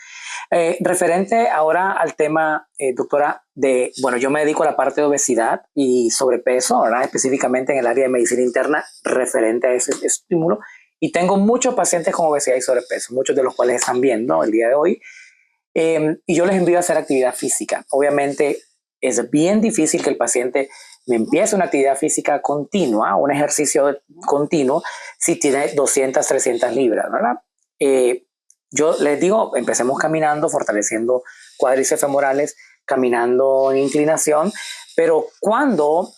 Referente ahora al tema, doctora, yo me dedico a la parte de obesidad y sobrepeso, ¿verdad? Específicamente en el área de medicina interna, referente a ese estímulo. Y tengo muchos pacientes con obesidad y sobrepeso, muchos de los cuales están viendo el día de hoy. Y yo les envío a hacer actividad física. Obviamente, es bien difícil que el paciente me empiece una actividad física continua, un ejercicio continuo, si tiene 200, 300 libras, ¿verdad? Yo les digo, empecemos caminando, fortaleciendo cuádriceps femorales, caminando en inclinación, pero cuando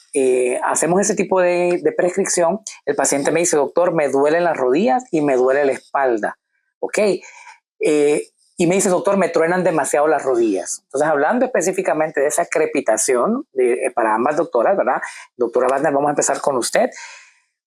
hacemos ese tipo de prescripción, el paciente me dice, doctor, me duelen las rodillas y me duele la espalda. ¿Ok? Y me dice, doctor, me truenan demasiado las rodillas. Entonces, hablando específicamente de esa crepitación para ambas doctoras, ¿verdad? Doctora Wagner, vamos a empezar con usted.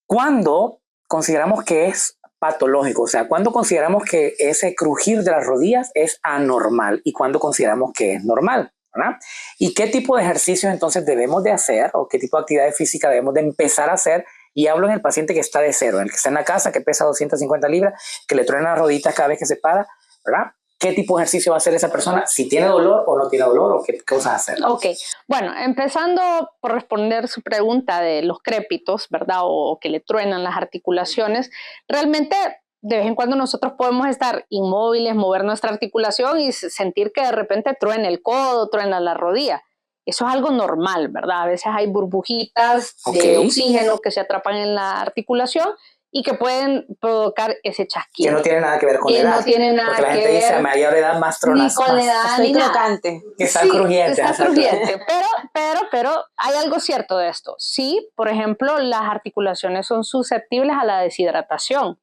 ¿Cuándo consideramos que es patológico? O sea, ¿cuándo consideramos que ese crujir de las rodillas es anormal? ¿Y cuándo consideramos que es normal? ¿Verdad? ¿Y qué tipo de ejercicios entonces debemos de hacer o qué tipo de actividad física debemos de empezar a hacer? Y hablo en el paciente que está de cero, en el que está en la casa, que pesa 250 libras, que le truenan las rodillas cada vez que se para, ¿verdad? ¿Qué tipo de ejercicio va a hacer esa persona? Si tiene dolor o no tiene dolor o qué cosas hacer. Ok, bueno, empezando por responder su pregunta de los crépitos, ¿verdad? O que le truenan las articulaciones, realmente de vez en cuando nosotros podemos estar inmóviles, mover nuestra articulación y sentir que de repente truena el codo, truena la rodilla. Eso es algo normal, ¿verdad? A veces hay burbujitas de oxígeno que se atrapan en la articulación y que pueden provocar ese chasquido. Que no tiene nada que ver con la edad. No tiene nada que ver. Porque la gente dice, a mayor edad más tronas. Ni con la edad, ni crocante. Que está crujiente. Está crujiente. Pero hay algo cierto de esto. Sí, por ejemplo, las articulaciones son susceptibles a la deshidratación.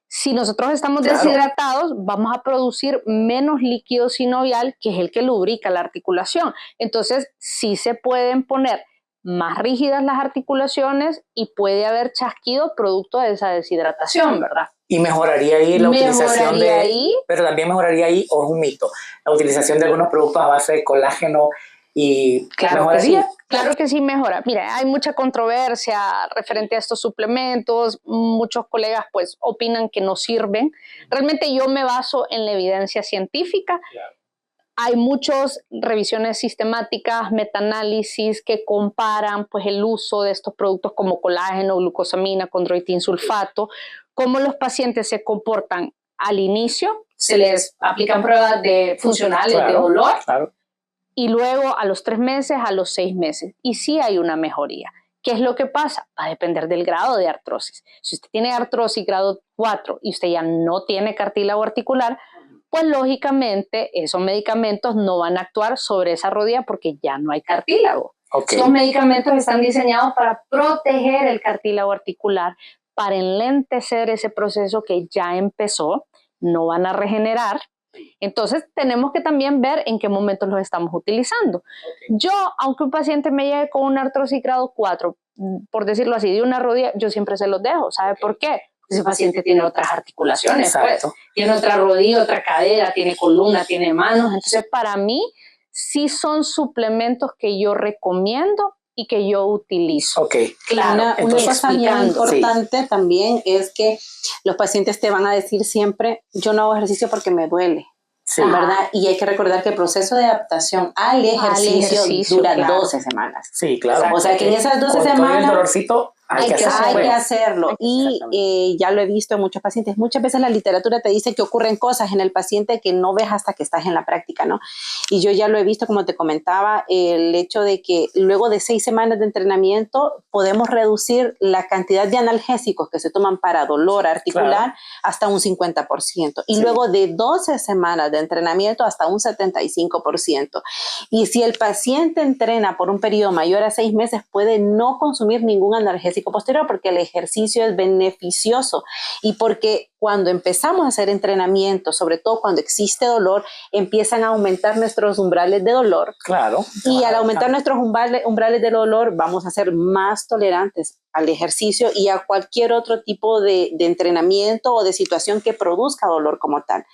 Si nosotros estamos deshidratados, vamos a producir menos líquido sinovial, que es el que lubrica la articulación. Entonces, sí se pueden poner más rígidas las articulaciones y puede haber chasquido producto de esa deshidratación, ¿verdad? Y mejoraría ahí la utilización de... Pero también mejoraría ahí, o es un mito, la utilización de algunos productos a base de colágeno y mejoraría. Claro que sí mejora. Mira, hay mucha controversia referente a estos suplementos. Muchos colegas pues opinan que no sirven. Realmente yo me baso en la evidencia científica. Claro. Hay muchas revisiones sistemáticas, metaanálisis que comparan pues, el uso de estos productos como colágeno, glucosamina, condroitin sulfato, cómo los pacientes se comportan al inicio, se les aplican pruebas funcionales de dolor, y luego a los 3 meses, a los 6 meses. Y sí hay una mejoría. ¿Qué es lo que pasa? Va a depender del grado de artrosis. Si usted tiene artrosis grado 4 y usted ya no tiene cartílago articular, pues lógicamente esos medicamentos no van a actuar sobre esa rodilla porque ya no hay cartílago. Esos medicamentos están diseñados para proteger el cartílago articular, para enlentecer ese proceso que ya empezó, no van a regenerar. Entonces tenemos que también ver en qué momentos los estamos utilizando. Yo, aunque un paciente me llegue con una artrosis grado 4, por decirlo así, de una rodilla, yo siempre se los dejo. ¿Sabe por qué? Ese paciente tiene otras articulaciones, pues. Tiene otra rodilla, otra cadera, tiene columna, tiene manos. Entonces, para mí, sí son suplementos que yo recomiendo y que yo utilizo. Claro, una cosa bien importante también es que los pacientes te van a decir siempre, yo no hago ejercicio porque me duele. ¿Verdad? Y hay que recordar que el proceso de adaptación al ejercicio dura 12 semanas. Sí, claro. O sea que en esas 12 semanas... Todo el dolorcito hay que hacerlo. Y ya lo he visto en muchos pacientes. Muchas veces la literatura te dice que ocurren cosas en el paciente que no ves hasta que estás en la práctica, ¿no? Y yo ya lo he visto, como te comentaba, el hecho de que luego de 6 semanas de entrenamiento podemos reducir la cantidad de analgésicos que se toman para dolor articular hasta un 50%. Y luego de 12 semanas de entrenamiento hasta un 75%. Y si el paciente entrena por un periodo mayor a 6 meses, puede no consumir ningún analgésico posterior porque el ejercicio es beneficioso y porque cuando empezamos a hacer entrenamiento, sobre todo cuando existe dolor, empiezan a aumentar nuestros umbrales de dolor. Y al aumentar nuestros umbrales de dolor, vamos a ser más tolerantes al ejercicio y a cualquier otro tipo de entrenamiento o de situación que produzca dolor como tal.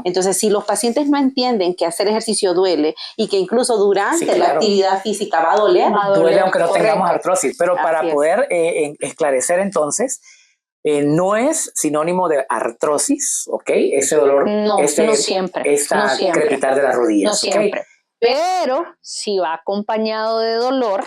Entonces, si los pacientes no entienden que hacer ejercicio duele y que incluso durante la actividad física va a doler. Duele aunque no tengamos artrosis, pero para poder esclarecer entonces, no es sinónimo de artrosis, ¿ok? Ese dolor, no siempre. Crepitar de las rodillas. No siempre. Pero si va acompañado de dolor,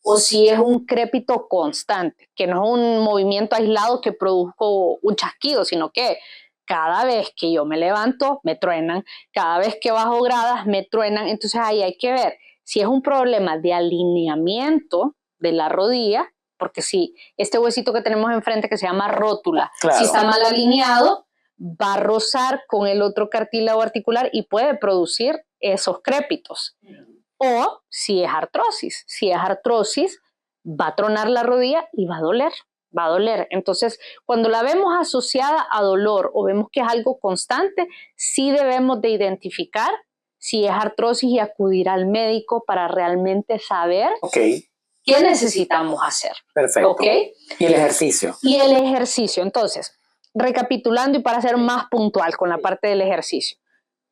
o si es un crépito constante, que no es un movimiento aislado que produzca un chasquido, sino que cada vez que yo me levanto, me truenan, cada vez que bajo gradas, me truenan. Entonces ahí hay que ver si es un problema de alineamiento de la rodilla, porque si este huesito que tenemos enfrente que se llama rótula, si está mal alineado, va a rozar con el otro cartílago articular y puede producir esos crépitos. O si es artrosis. Si es artrosis, va a tronar la rodilla y va a doler. Va a doler. Entonces, cuando la vemos asociada a dolor o vemos que es algo constante, sí debemos de identificar si es artrosis y acudir al médico para realmente saber qué necesitamos hacer. Perfecto. ¿Okay? ¿Y el ejercicio? Y el ejercicio. Entonces, recapitulando y para ser más puntual con la parte del ejercicio.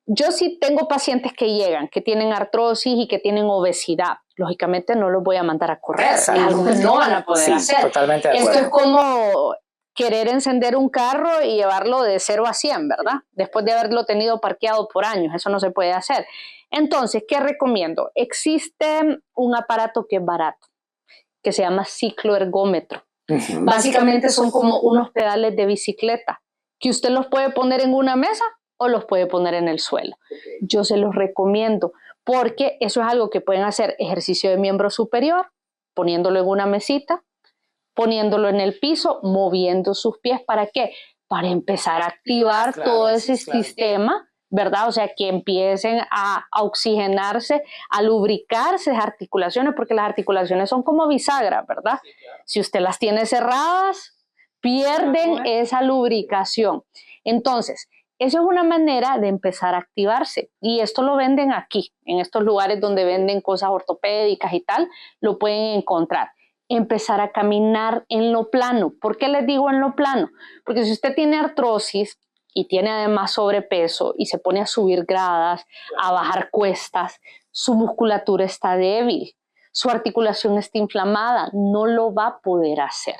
Yo sí tengo pacientes que llegan, que tienen artrosis y que tienen obesidad. Lógicamente no los voy a mandar a correr. Exacto. Es algo que no van a poder hacer. Totalmente de acuerdo. Esto es como querer encender un carro y llevarlo de 0 a 100, ¿verdad? Después de haberlo tenido parqueado por años. Eso no se puede hacer. Entonces, ¿qué recomiendo? Existe un aparato que es barato, que se llama cicloergómetro. Básicamente son como unos pedales de bicicleta que usted los puede poner en una mesa o los puede poner en el suelo. Yo se los recomiendo porque eso es algo que pueden hacer ejercicio de miembro superior, poniéndolo en una mesita, poniéndolo en el piso, moviendo sus pies. ¿Para qué? Para empezar a activar todo ese sistema, ¿verdad? O sea, que empiecen a oxigenarse, a lubricarse las articulaciones, porque las articulaciones son como bisagras, ¿verdad? Si usted las tiene cerradas, pierden esa lubricación. Entonces, eso es una manera de empezar a activarse. Y esto lo venden aquí, en estos lugares donde venden cosas ortopédicas y tal, lo pueden encontrar. Empezar a caminar en lo plano. ¿Por qué les digo en lo plano? Porque si usted tiene artrosis y tiene además sobrepeso y se pone a subir gradas, a bajar cuestas, su musculatura está débil, su articulación está inflamada, no lo va a poder hacer.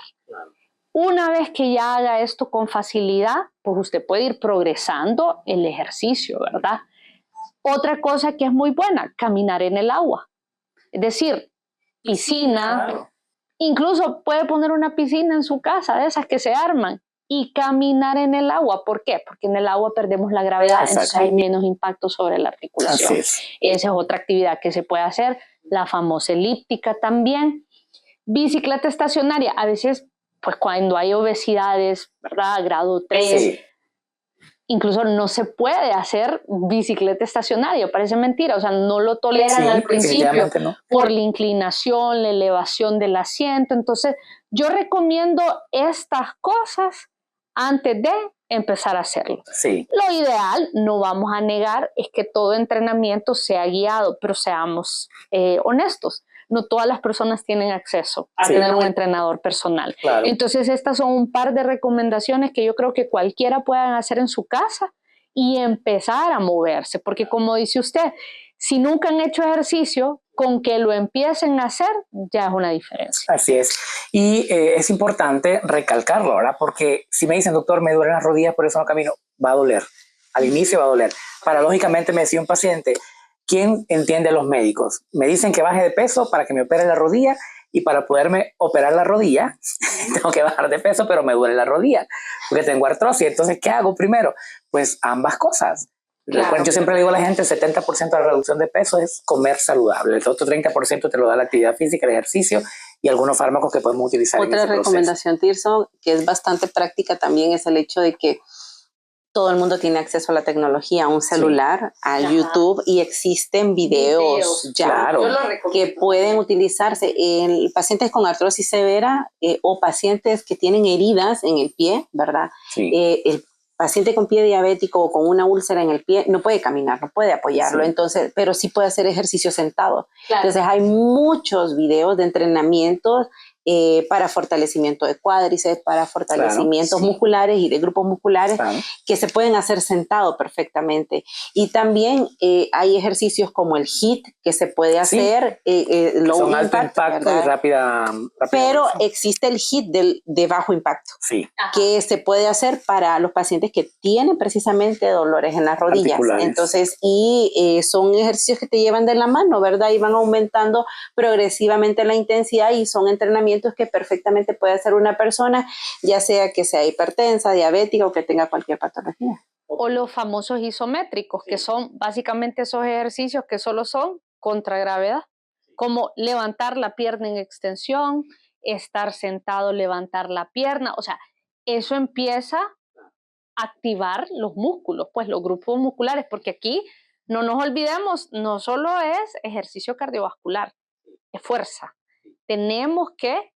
Una vez que ya haga esto con facilidad, pues usted puede ir progresando el ejercicio, ¿verdad? Otra cosa que es muy buena, caminar en el agua. Es decir, piscina, incluso puede poner una piscina en su casa, de esas que se arman, y caminar en el agua. ¿Por qué? Porque en el agua perdemos la gravedad, entonces hay menos impacto sobre la articulación. Esa es otra actividad que se puede hacer, la famosa elíptica también. Bicicleta estacionaria, a veces pues cuando hay obesidades, ¿verdad? Grado 3, incluso no se puede hacer bicicleta estacionaria, parece mentira, o sea, no lo toleran al principio por la inclinación, la elevación del asiento. Entonces, yo recomiendo estas cosas antes de empezar a hacerlo. Lo ideal, no vamos a negar, es que todo entrenamiento sea guiado, pero seamos honestos. No todas las personas tienen acceso a tener un entrenador personal. Entonces, estas son un par de recomendaciones que yo creo que cualquiera pueda hacer en su casa y empezar a moverse. Porque como dice usted, si nunca han hecho ejercicio, con que lo empiecen a hacer, ya es una diferencia. Así es. Y es importante recalcarlo, ¿verdad? Porque si me dicen, doctor, me duelen las rodillas, por eso no camino, va a doler. Al inicio va a doler. Paradójicamente me decía un paciente, ¿quién entiende a los médicos? Me dicen que baje de peso para que me opere la rodilla y para poderme operar la rodilla tengo que bajar de peso, pero me duele la rodilla porque tengo artrosis. Entonces, ¿qué hago primero? Pues ambas cosas. Yo siempre le digo a la gente, el 70% de la reducción de peso es comer saludable. El otro 30% te lo da la actividad física, el ejercicio y algunos fármacos que podemos utilizar. Otra recomendación, Tirso, que es bastante práctica también, es el hecho de que todo el mundo tiene acceso a la tecnología, a un celular, a YouTube, y existen videos ya que pueden utilizarse en pacientes con artrosis severa o pacientes que tienen heridas en el pie, ¿verdad? El paciente con pie diabético o con una úlcera en el pie no puede caminar, no puede apoyarlo, entonces, pero sí puede hacer ejercicio sentado. Entonces hay muchos videos de entrenamientos para fortalecimiento de cuádriceps, para fortalecimientos musculares y de grupos musculares que se pueden hacer sentado perfectamente. Y también hay ejercicios como el HIIT que se puede hacer, low impact, y rápida. Pero existe el HIIT de bajo impacto, que se puede hacer para los pacientes que tienen precisamente dolores en las rodillas. Entonces, son ejercicios que te llevan de la mano, ¿verdad? Y van aumentando progresivamente la intensidad y son entrenamientos que perfectamente puede hacer una persona, ya sea que sea hipertensa, diabética o que tenga cualquier patología. O los famosos isométricos, que son básicamente esos ejercicios que solo son contra gravedad, como levantar la pierna en extensión, estar sentado, levantar la pierna, o sea, eso empieza a activar los músculos, pues los grupos musculares, porque aquí no nos olvidemos, no solo es ejercicio cardiovascular, es fuerza. tenemos que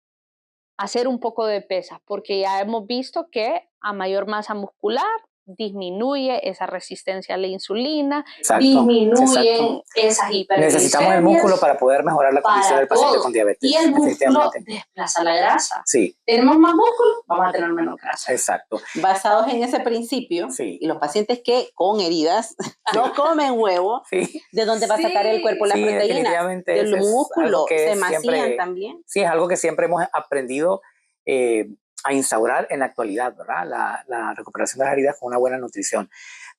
hacer un poco de pesas, porque ya hemos visto que a mayor masa muscular disminuye esa resistencia a la insulina, disminuye esas hiperglicemias. Necesitamos el músculo para poder mejorar la condición del paciente con diabetes. Y el músculo desplaza la grasa. Sí. Tenemos más músculo, vamos a tener menos grasa. Exacto. Basados en ese principio, y los pacientes que con heridas no comen huevo, ¿de dónde va a sacar el cuerpo las proteínas? Del músculo, se macían también. Sí, es algo que siempre hemos aprendido a instaurar en la actualidad, ¿verdad? La recuperación de las heridas con una buena nutrición.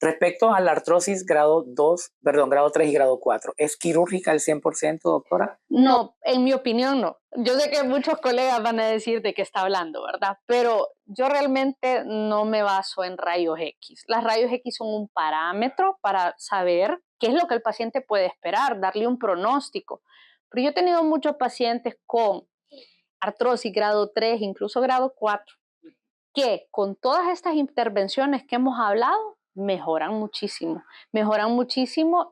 Respecto a la artrosis grado 3 y grado 4, ¿es quirúrgica al 100%, doctora? No, en mi opinión no. Yo sé que muchos colegas van a decir de qué está hablando, ¿verdad? Pero yo realmente no me baso en rayos X. Las rayos X son un parámetro para saber qué es lo que el paciente puede esperar, darle un pronóstico. Pero yo he tenido muchos pacientes con artrosis grado 3, incluso grado 4, que con todas estas intervenciones que hemos hablado, mejoran muchísimo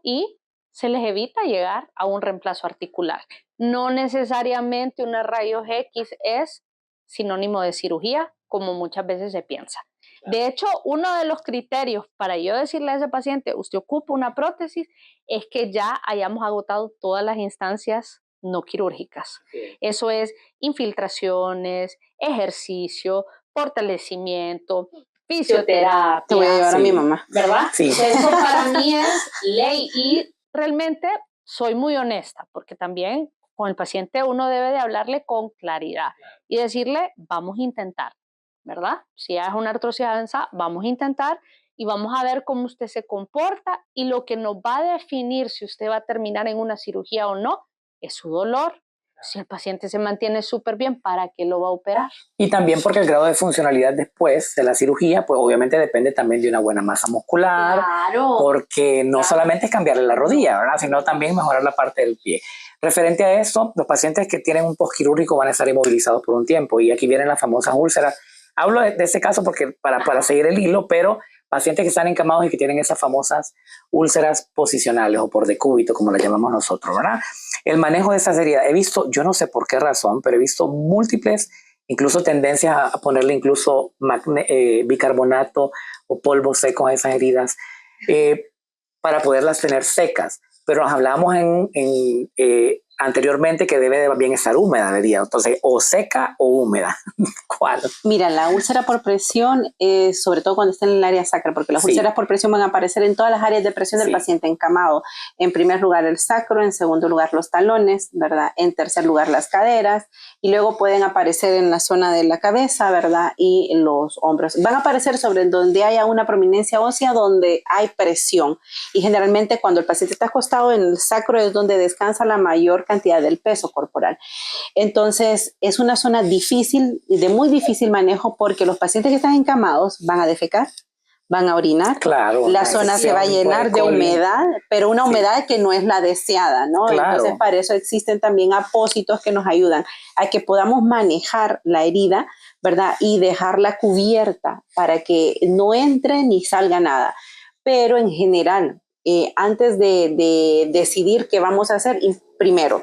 y se les evita llegar a un reemplazo articular. No necesariamente una rayos X es sinónimo de cirugía, como muchas veces se piensa. De hecho, uno de los criterios para yo decirle a ese paciente, usted ocupa una prótesis, es que ya hayamos agotado todas las instancias no quirúrgicas. Eso es infiltraciones, ejercicio, fortalecimiento, fisioterapia. Te voy a llevar a mi mamá. ¿Verdad? Sí. Eso para mí es ley y realmente soy muy honesta porque también con el paciente uno debe de hablarle con claridad y decirle, vamos a intentar, ¿verdad? Si ya es una artrosis avanzada, vamos a intentar y vamos a ver cómo usted se comporta y lo que nos va a definir si usted va a terminar en una cirugía o no es su dolor. Si el paciente se mantiene súper bien, ¿para qué lo va a operar? Y también porque el grado de funcionalidad después de la cirugía, pues obviamente depende también de una buena masa muscular, porque no solamente es cambiarle la rodilla, ¿verdad? Sino también mejorar la parte del pie. Referente a esto, los pacientes que tienen un postquirúrgico van a estar inmovilizados por un tiempo y aquí vienen las famosas úlceras. Hablo de ese caso porque para seguir el hilo, pero pacientes que están encamados y que tienen esas famosas úlceras posicionales o por decúbito, como las llamamos nosotros, ¿verdad? El manejo de esas heridas, he visto, yo no sé por qué razón, pero he visto múltiples, incluso tendencias a ponerle incluso bicarbonato o polvo seco a esas heridas para poderlas tener secas. Pero nos hablábamos anteriormente que debe de bien estar húmeda la herida, entonces o seca o húmeda. ¿Cuál? Mira, la úlcera por presión, sobre todo cuando está en el área sacra, porque las úlceras por presión van a aparecer en todas las áreas de presión del paciente encamado. En primer lugar el sacro, en segundo lugar los talones, ¿verdad? En tercer lugar las caderas y luego pueden aparecer en la zona de la cabeza, ¿verdad? Y los hombros. Van a aparecer sobre donde haya una prominencia ósea donde hay presión y generalmente cuando el paciente está acostado en el sacro es donde descansa la mayor cantidad del peso corporal. Entonces es una zona difícil, de muy difícil manejo porque los pacientes que están encamados van a defecar, van a orinar, la zona se va a llenar de humedad, pero una humedad que no es la deseada, ¿no? Entonces para eso existen también apósitos que nos ayudan a que podamos manejar la herida, ¿verdad? Y dejarla cubierta para que no entre ni salga nada. Pero en general, antes de decidir qué vamos a hacer, primero,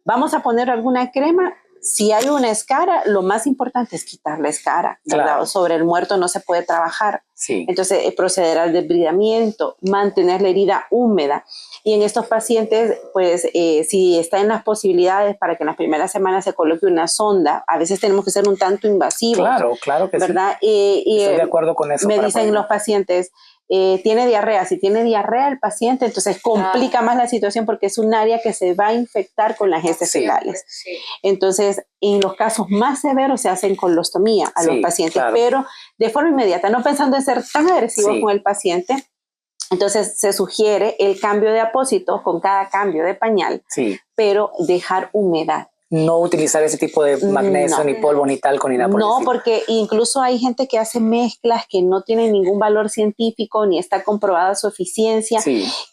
¿vamos a poner alguna crema? Si hay una escara, lo más importante es quitar la escara, ¿verdad? Sobre el muerto no se puede trabajar. Entonces, proceder al desbridamiento, mantener la herida húmeda. Y en estos pacientes, pues, si está en las posibilidades para que en las primeras semanas se coloque una sonda, a veces tenemos que ser un tanto invasivos. Claro que ¿verdad? sí. Estoy de acuerdo con eso. Me dicen los pacientes, tiene diarrea. Si tiene diarrea el paciente, entonces complica más la situación porque es un área que se va a infectar con las heces fecales. Entonces, en los casos más severos se hacen colostomía a los pacientes, pero de forma inmediata, no pensando en ser tan agresivos con el paciente. Entonces, se sugiere el cambio de apósito con cada cambio de pañal, pero dejar humedad. No utilizar ese tipo de magnesio, ni polvo, ni talco, ni nada por el estilo. Porque incluso hay gente que hace mezclas que no tienen ningún valor científico, ni está comprobada su eficiencia,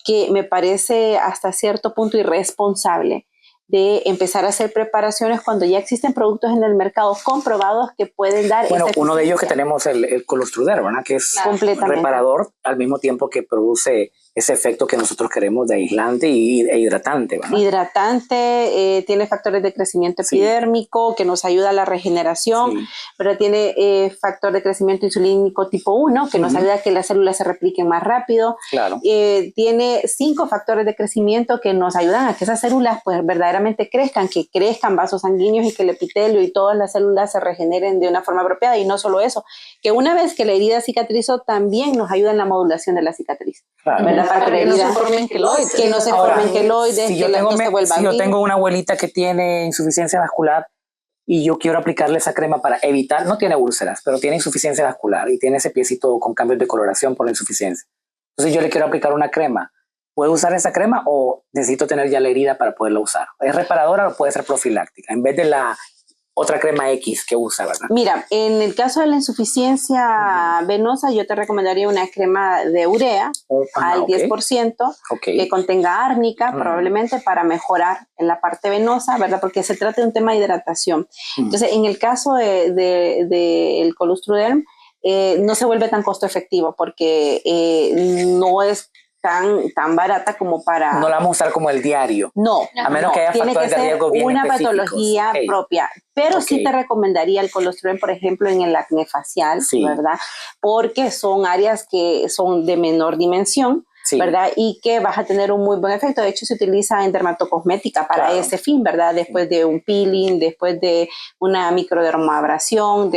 que me parece hasta cierto punto irresponsable de empezar a hacer preparaciones cuando ya existen productos en el mercado comprobados que pueden dar Bueno, uno de ellos que tenemos el Colostruder, ¿verdad? Que es reparador al mismo tiempo que produce ese efecto que nosotros queremos de aislante e hidratante, ¿verdad? Hidratante, tiene factores de crecimiento epidérmico que nos ayuda a la regeneración, pero tiene factor de crecimiento insulínico tipo 1 que nos ayuda a que las células se repliquen más rápido. Claro. Tiene 5 factores de crecimiento que nos ayudan a que esas células pues verdaderamente crezcan, que crezcan vasos sanguíneos y que el epitelio y todas las células se regeneren de una forma apropiada. Y no solo eso, que una vez que la herida cicatrizó también nos ayuda en la modulación de la cicatriz. Claro. ¿Verdad? Para que no se formen queloides. Que no se formen queloides, si yo tengo una abuelita que tiene insuficiencia vascular y yo quiero aplicarle esa crema para evitar, no tiene úlceras, pero tiene insuficiencia vascular y tiene ese piecito con cambios de coloración por la insuficiencia. Entonces yo le quiero aplicar una crema. ¿Puedo usar esa crema o necesito tener ya la herida para poderla usar? ¿Es reparadora o puede ser profiláctica? En vez de la otra crema X que usa, ¿verdad? Mira, en el caso de la insuficiencia venosa, yo te recomendaría una crema de urea al 10%, que contenga árnica, probablemente para mejorar en la parte venosa, ¿verdad? Porque se trata de un tema de hidratación. Entonces, en el caso del Colustruderm, no se vuelve tan costo efectivo porque no es tan barata como para... No la vamos a usar como el diario. No. A menos que haya factores de riesgo bien una específicos. patología propia. Pero sí te recomendaría el Colustruderm, por ejemplo, en el acné facial, ¿verdad? Porque son áreas que son de menor dimensión, ¿verdad? Y que vas a tener un muy buen efecto. De hecho, se utiliza en dermatocosmética para ese fin, ¿verdad? Después de un peeling, después de una microdermabrasión,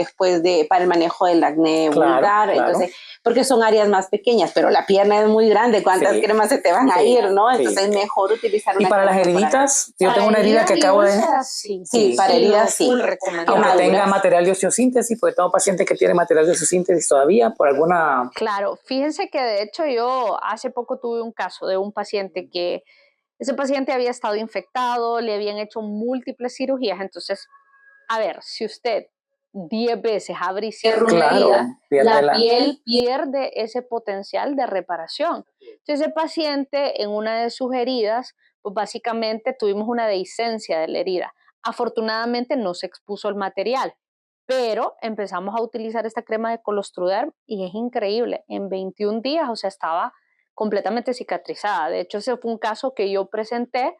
para el manejo del acné vulgar. Entonces, porque son áreas más pequeñas, pero la pierna es muy grande. ¿Cuántas cremas se te van a ir, no? Entonces, es mejor utilizar una. ¿Y para las heriditas? Yo tengo una herida que acabo de... Sí, para heridas sí. Aunque tenga material de osteosíntesis, porque tengo pacientes que tienen material de osteosíntesis todavía por alguna... Claro, fíjense que de hecho yo hace poco tuve un caso de un paciente que ese paciente había estado infectado, le habían hecho múltiples cirugías, entonces, a ver, si usted 10 veces abre y cierra una herida, la piel pierde ese potencial de reparación. Entonces ese paciente en una de sus heridas, pues básicamente tuvimos una dehiscencia de la herida. Afortunadamente no se expuso el material, pero empezamos a utilizar esta crema de Colustruderm y es increíble, en 21 días, o sea, estaba completamente cicatrizada. De hecho, ese fue un caso que yo presenté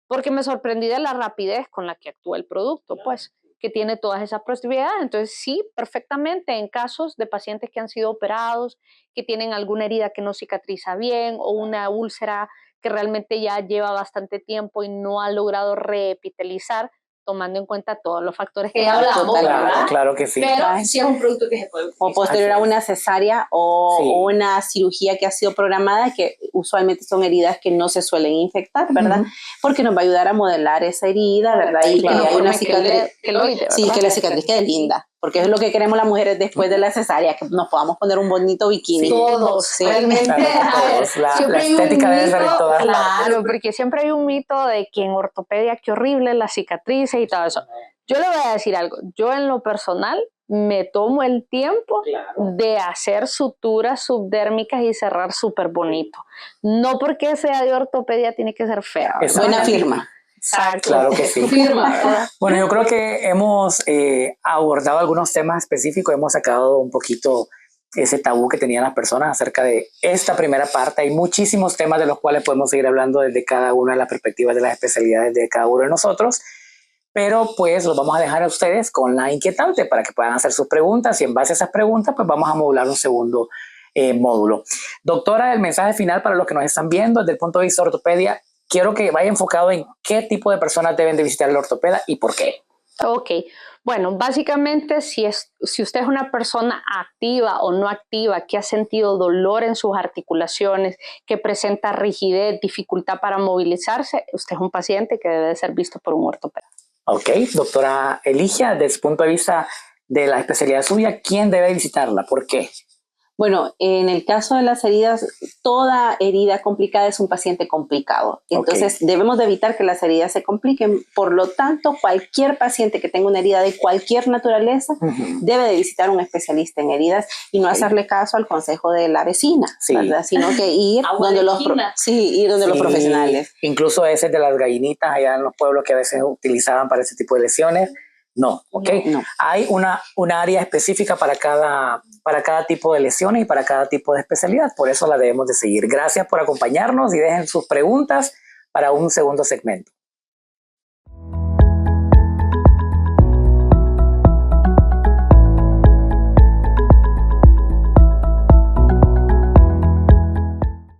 porque me sorprendí de la rapidez con la que actúa el producto, pues, que tiene todas esas propiedades. Entonces, sí, perfectamente en casos de pacientes que han sido operados, que tienen alguna herida que no cicatriza bien o una úlcera que realmente ya lleva bastante tiempo y no ha logrado reepitelizar, tomando en cuenta todos los factores que hablamos, ¿verdad? Claro que sí. Pero sí es un producto que se puede utilizar. O posterior a una cesárea o una cirugía que ha sido programada, que usualmente son heridas que no se suelen infectar, ¿verdad? Porque nos va a ayudar a modelar esa herida, ¿verdad? Y que haya una cicatriz. Sí, que la cicatriz quede linda. Porque es lo que queremos las mujeres después de la cesárea, que nos podamos poner un bonito bikini. Todos, realmente. La estética debe ser en todas partes. Claro, porque siempre hay un mito de que en ortopedia, qué horrible las cicatrices y todo eso. Yo le voy a decir algo. Yo en lo personal me tomo el tiempo de hacer suturas subdérmicas y cerrar súper bonito. No porque sea de ortopedia tiene que ser fea. Es buena firma. Exacto. Claro que sí. Bueno, yo creo que hemos abordado algunos temas específicos, hemos sacado un poquito ese tabú que tenían las personas acerca de esta primera parte. Hay muchísimos temas de los cuales podemos seguir hablando desde cada una de las perspectivas de las especialidades de cada uno de nosotros, pero pues los vamos a dejar a ustedes con la inquietante para que puedan hacer sus preguntas y en base a esas preguntas pues vamos a modular un segundo módulo. Doctora, el mensaje final para los que nos están viendo desde el punto de vista de ortopedia, quiero que vaya enfocado en qué tipo de personas deben de visitar el ortopeda y por qué. Ok, bueno, básicamente si usted es una persona activa o no activa, que ha sentido dolor en sus articulaciones, que presenta rigidez, dificultad para movilizarse, usted es un paciente que debe de ser visto por un ortopeda. Ok, doctora Eligia, desde el punto de vista de la especialidad suya, ¿quién debe visitarla? ¿Por qué? Bueno, en el caso de las heridas, toda herida complicada es un paciente complicado. Entonces, debemos de evitar que las heridas se compliquen. Por lo tanto, cualquier paciente que tenga una herida de cualquier naturaleza debe de visitar un especialista en heridas y no hacerle caso al consejo de la vecina, ¿verdad? Sino que ir donde los profesionales. Incluso ese de las gallinitas allá en los pueblos que a veces utilizaban para ese tipo de lesiones. No, ¿ok? No. Hay una área específica para cada tipo de lesiones y para cada tipo de especialidad, por eso la debemos de seguir. Gracias por acompañarnos y dejen sus preguntas para un segundo segmento.